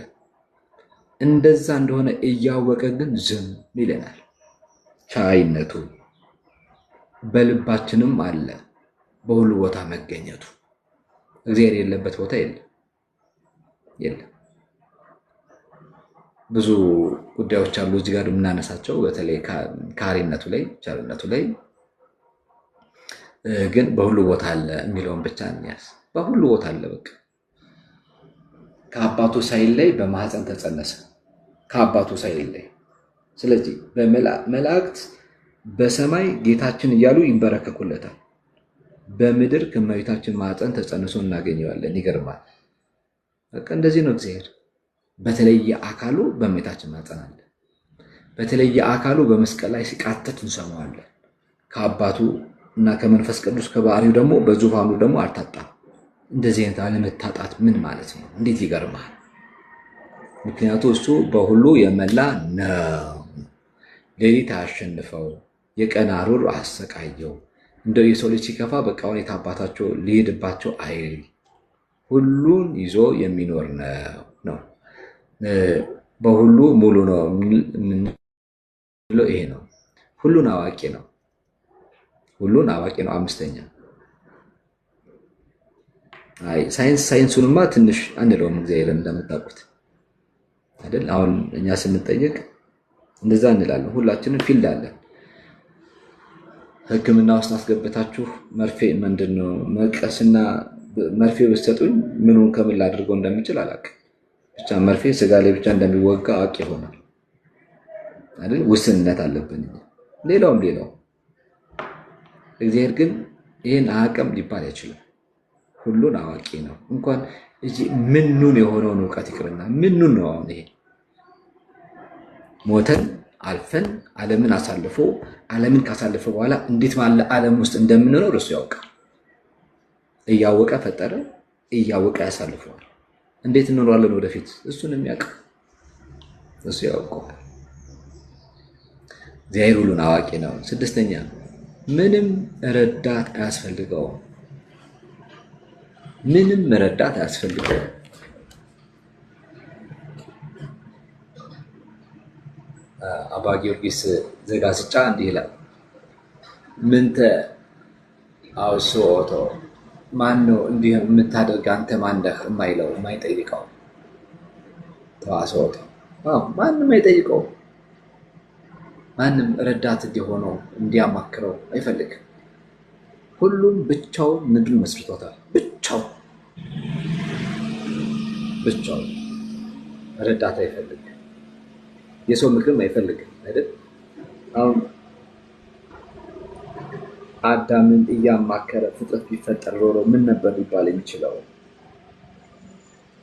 እንደዛ እንደሆነ እያወቀ ግን ዝም ይለናል። ቻይነቱ በልባችንም አለ፣ በሁሉ ቦታ መገኘቱ። እግዚአብሔር የሌለበት ቦታ የለም። ብዙ ጉዳዮች አሉ እዚህ ጋር የምናነሳቸው፣ በተለይ ካሪነቱ ላይ ቸርነቱ ላይ ግን በሁሉ ቦታ አለ የሚለውን ብቻ እንያዝ። በሁሉ ቦታ አለ። በቃ ከአባቱ ሳይለይ በማህፀን ተጸነሰ፣ ከአባቱ ሳይለይ። ስለዚህ በመላእክት በሰማይ ጌታችን እያሉ ይንበረከኩለታል፣ በምድር ከእመቤታችን ማህፀን ተጸንሶ እናገኘዋለን። ይገርማል። በቃ እንደዚህ ነው እግዚአብሔር። በተለየ አካሉ በእመቤታችን ማህፀን አለ። በተለየ አካሉ በመስቀል ላይ ሲቃተት እንሰማዋለን። ከአባቱ እና ከመንፈስ ቅዱስ ከባህሪው ደግሞ በዙፋኑ ደግሞ አልታጣም። እንደዚህ አይነት አለመታጣት ምን ማለት ነው? እንዴት ይገርማል። ምክንያቱ እሱ በሁሉ የመላ ነው። ሌሊት አያሸንፈው፣ የቀን አሩር አሰቃየው። እንደው የሰው ልጅ ሲከፋ በቃ ሁኔታ አባታቸው ሊሄድባቸው አይል፣ ሁሉን ይዞ የሚኖር ነው። በሁሉ ሙሉ ነው የምንለው ይሄ ነው። ሁሉን አዋቂ ነው። ሁሉን አዋቂ ነው። አምስተኛ ሳይንሱንማ ትንሽ አንለውም። እግዚአብሔር እንደምታውቁት አይደል? አሁን እኛ ስንጠየቅ እንደዛ እንላለን። ሁላችንም ፊልድ አለን። ሕክምና ውስጥ አስገብታችሁ መርፌ ምንድነው መቀስና መርፌ ብትሰጡኝ ምኑን ከምን ላድርገው እንደምችል አላውቅም። ብቻ መርፌ ስጋ ላይ ብቻ እንደሚወጋ አውቅ ይሆናል አይደል? ውስንነት አለብን። ሌላው እግዚአብሔር ግን ይህን አቅም ሊባል አይችልም። ሁሉን አዋቂ ነው። እንኳን ምኑን የሆነውን እውቀት ይቅርና ምኑን ነው አሁን ይሄ ሞተን አልፈን ዓለምን አሳልፎ ዓለምን ካሳልፈ በኋላ እንዴት ባለ ዓለም ውስጥ እንደምንኖር እሱ ያውቃል። እያወቀ ፈጠረ፣ እያወቀ ያሳልፈዋል። እንዴት እንኖራለን ወደፊት እሱን የሚያውቅ እሱ ያውቀዋል። እግዚአብሔር ሁሉን አዋቂ ነው። ስድስተኛ ምንም ረዳት አያስፈልገውም። ምንም ረዳት አያስፈልገውም። አባ ጊዮርጊስ ዘጋስጫ እንዲህ ይላል፣ ምንተ አውስኦቶ ማን ነው እንዲህ የምታደርግ አንተ ማነህ የማይለው የማይጠይቀው ተዋስኦቶ ማንም አይጠይቀው። ማንም ረዳት እንዲሆነው እንዲያማክረው አይፈልግም። ሁሉም ብቻውን ምድር መስርቶታል። ብቻውን ረዳት አይፈልግም። የሰው ምክርም አይፈልግም አይደል? አሁን አዳምን እያማከረ ፍጥረት ቢፈጠር ኖሮ ምን ነበር ሊባል የሚችለው?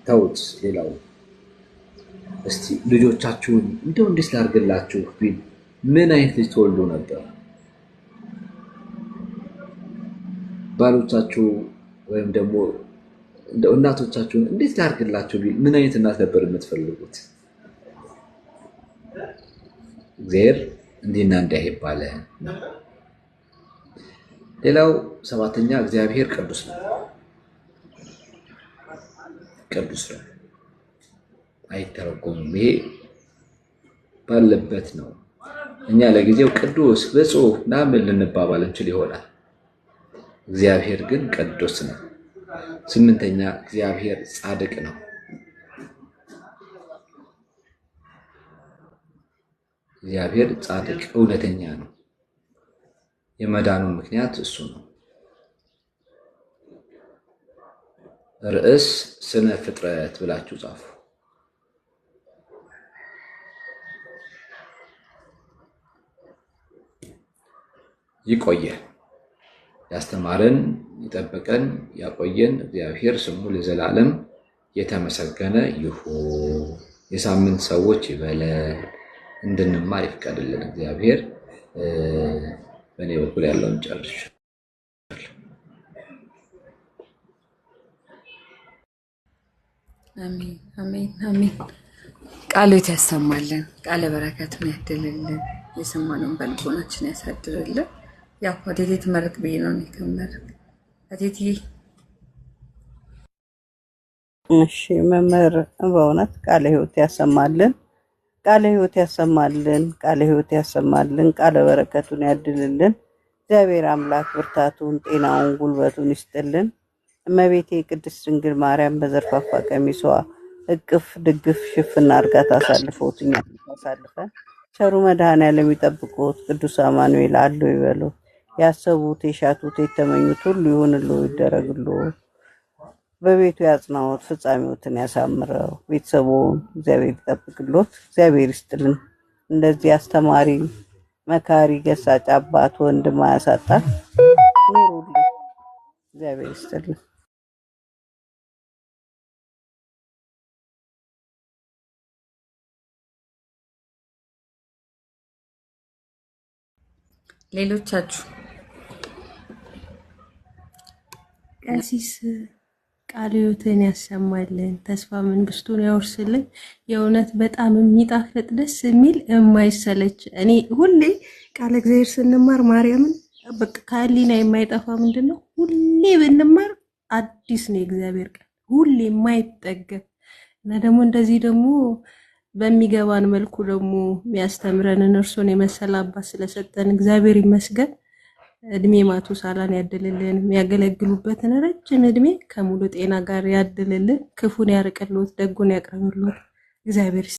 ተውት። ሌላው እስቲ ልጆቻችሁን እንደው እንዴት ላድርግላችሁ ቢል ምን አይነት ልጅ ተወልዶ ነበር? ባሎቻችሁ ወይም ደግሞ እንደው እናቶቻችሁን እንዴት ላድርግላችሁ ቢል ምን አይነት እናት ነበር የምትፈልጉት? እግዚአብሔር እንዲህና እንዲያ ይባለ። ሌላው ሰባተኛ እግዚአብሔር ቅዱስ ነው። ቅዱስ ነው፣ አይተረጎምም። ይሄ ባለበት ነው። እኛ ለጊዜው ቅዱስ ብፁዕ ምናምን ልንባባል እንችል ይሆናል። እግዚአብሔር ግን ቅዱስ ነው። ስምንተኛ እግዚአብሔር ጻድቅ ነው። እግዚአብሔር ጻድቅ እውነተኛ ነው። የመዳኑ ምክንያት እሱ ነው። ርዕስ ስነ ፍጥረት ብላችሁ ጻፉ። ይቆየን። ያስተማረን ይጠብቀን ያቆየን እግዚአብሔር ስሙ ለዘላለም የተመሰገነ ይሁን። የሳምንት ሰዎች ይበለን፣ እንድንማር ይፍቀድልን እግዚአብሔር። በእኔ በኩል ያለውን ጨርሽ።
አሜን አሜን አሜን። ቃሉት ያሰማልን፣ ቃለ በረከቱን ያድልልን፣ የሰማነውን በልቦናችን ያሳድርልን። ያው ወዴት ትመርቅ ብዬ ነው ከምመርቅ አቴቲ።
እሺ መምህር በእውነት ቃለ ሕይወት ያሰማልን፣ ቃለ ሕይወት ያሰማልን፣ ቃለ ሕይወት ያሰማልን፣ ቃለ በረከቱን ያድልልን። እግዚአብሔር አምላክ ብርታቱን፣ ጤናውን፣ ጉልበቱን ይስጥልን። እመቤቴ ቅድስት ድንግል ማርያም በዘርፋፋ ቀሚሷ እቅፍ ድግፍ ሽፍና አርጋት አሳልፈውት እኛ አሳልፈን ቸሩ መድኃኔዓለም ይጠብቁት። ቅዱስ አማኑኤል አለው ይበለው። ያሰቡት የሻቱት የተመኙት ሁሉ ይሁንሎ ይደረግሎ። በቤቱ ያጽናዎት፣ ፍጻሜዎትን ያሳምረው። ቤተሰቡን እግዚአብሔር ይጠብቅሎት። እግዚአብሔር ይስጥልን። እንደዚህ አስተማሪ መካሪ ገሳጭ አባት ወንድም አያሳጣን። ኑሩልን። እግዚአብሔር ይስጥልን።
ሌሎቻችሁ
ቀሲስ ቃለ ሕይወትን ያሰማልን፣ ተስፋ መንግስቱን ያወርስልን። የእውነት በጣም የሚጣፍጥ ደስ የሚል የማይሰለች እኔ ሁሌ ቃለ እግዚአብሔር ስንማር ማርያምን በቃ ከህሊና የማይጠፋ ምንድን ነው ሁሌ ብንማር አዲስ ነው የእግዚአብሔር ቃል ሁሌ የማይጠገብ እና ደግሞ እንደዚህ ደግሞ በሚገባን መልኩ ደግሞ የሚያስተምረንን እርሱን የመሰለ አባት ስለሰጠን እግዚአብሔር ይመስገን። እድሜ ማቱሳላን ያድልልን፣ የሚያገለግሉበትን ረጅም እድሜ ከሙሉ ጤና ጋር ያድልልን፣ ክፉን ያርቅልዎት፣ ደጉን ያቅርብልዎት እግዚአብሔር